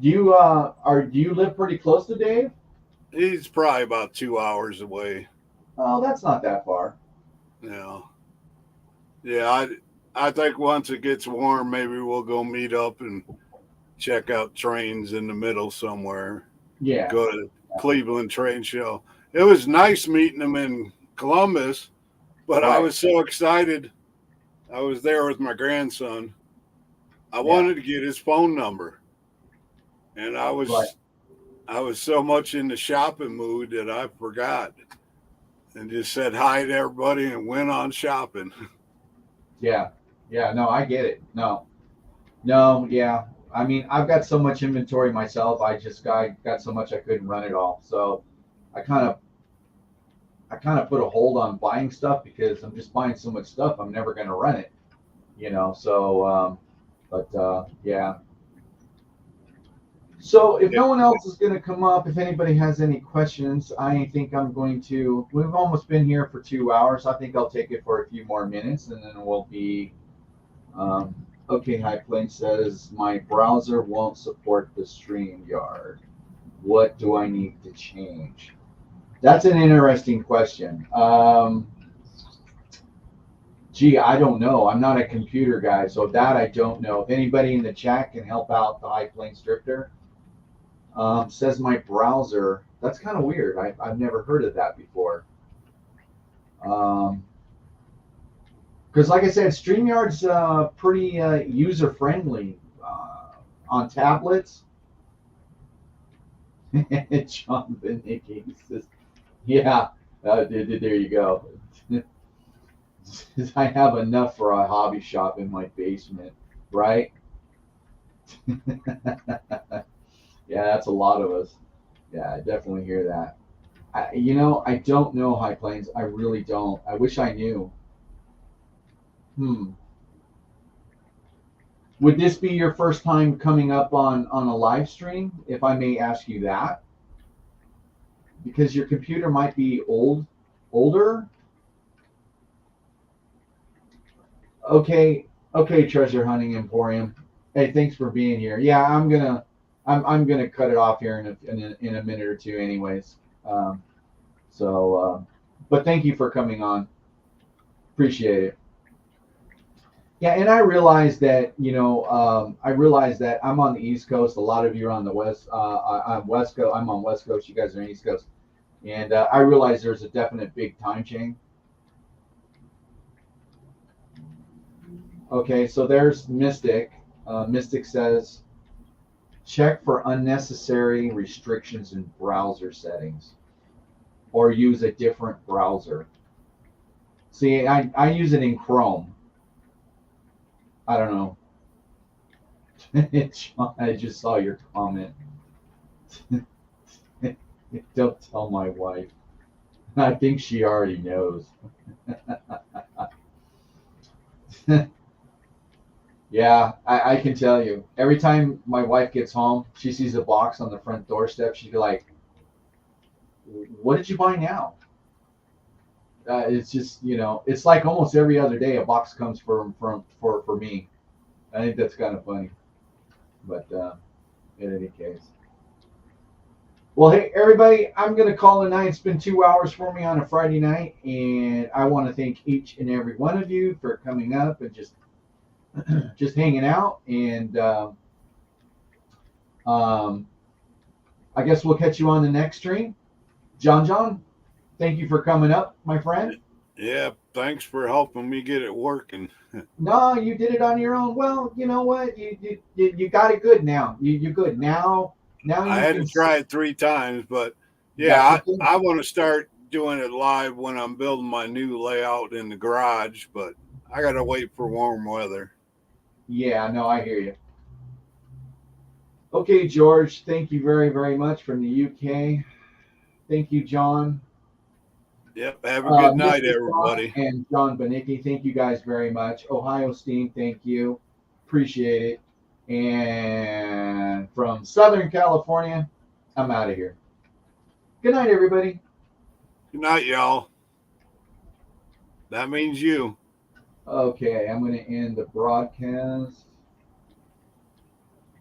Do you live pretty close to Dave? He's probably about 2 hours away. Oh, that's not that far. Yeah. Yeah, I think once it gets warm, maybe we'll go meet up and check out trains in the middle somewhere. Yeah. Go to Cleveland Train Show. It was nice meeting him in Columbus, but I Right. was so excited. I was there with my grandson. I wanted to get his phone number. And I was so much in the shopping mood that I forgot and just said hi to everybody and went on shopping. Yeah. Yeah. No, I get it. No. Yeah. I mean, I've got so much inventory myself. I got so much I couldn't run it all. So I kind of put a hold on buying stuff because I'm just buying so much stuff. I'm never going to run it, So, yeah. So if no one else is going to come up, if anybody has any questions, I think we've almost been here for 2 hours. I think I'll take it for a few more minutes and then we'll be, okay. High Plains says, my browser won't support the StreamYard. What do I need to change? That's an interesting question. I don't know. I'm not a computer guy, so that I don't know. If anybody in the chat can help out the High Plains Drifter, says my browser. That's kind of weird. I've never heard of that before. Because, like I said, StreamYard's pretty user friendly on tablets. John Benicki says, "Yeah, there you go." I have enough for a hobby shop in my basement, right? Yeah, that's a lot of us. Yeah, I definitely hear that. I don't know, High Plains. I really don't. I wish I knew. Would this be your first time coming up on a live stream, if I may ask you that? Because your computer might be older. Okay, Treasure Hunting Emporium. Hey, thanks for being here. Yeah, I'm gonna cut it off here in a minute or two, anyways. But thank you for coming on. Appreciate it. Yeah, and I realize that I'm on the East Coast. A lot of you are on the West. I'm West Coast. I'm on West Coast. You guys are on East Coast, and I realize there's a definite big time change. Okay, so there's Mystic. Mystic says, check for unnecessary restrictions in browser settings, or use a different browser. See, I use it in Chrome. I don't know. I just saw your comment. Don't tell my wife. I think she already knows. Yeah, I can tell you. Every time my wife gets home, she sees a box on the front doorstep. She'd be like, "What did you buy now?" It's just, it's like almost every other day a box comes for me. I think that's kind of funny. But in any case. Well, hey, everybody, I'm going to call it a night. It's been 2 hours for me on a Friday night, and I want to thank each and every one of you for coming up and just hanging out. And I guess we'll catch you on the next stream. John, thank you for coming up, my friend. Yeah, thanks for helping me get it working. No, you did it on your own. Well, you know what? You got it good now. You're good now. Now I had to try it 3 times, but yeah, I want to start doing it live when I'm building my new layout in the garage, but I got to wait for warm weather. Yeah, no, I hear you. Okay, George, thank you very, very much from the UK. Thank you, John. Yep, have a good night, Mr. everybody. John and John Benicki, thank you guys very much. Ohio Steam, thank you. Appreciate it. And from Southern California, I'm out of here. Good night, everybody. Good night, y'all. That means you. Okay, I'm going to end the broadcast.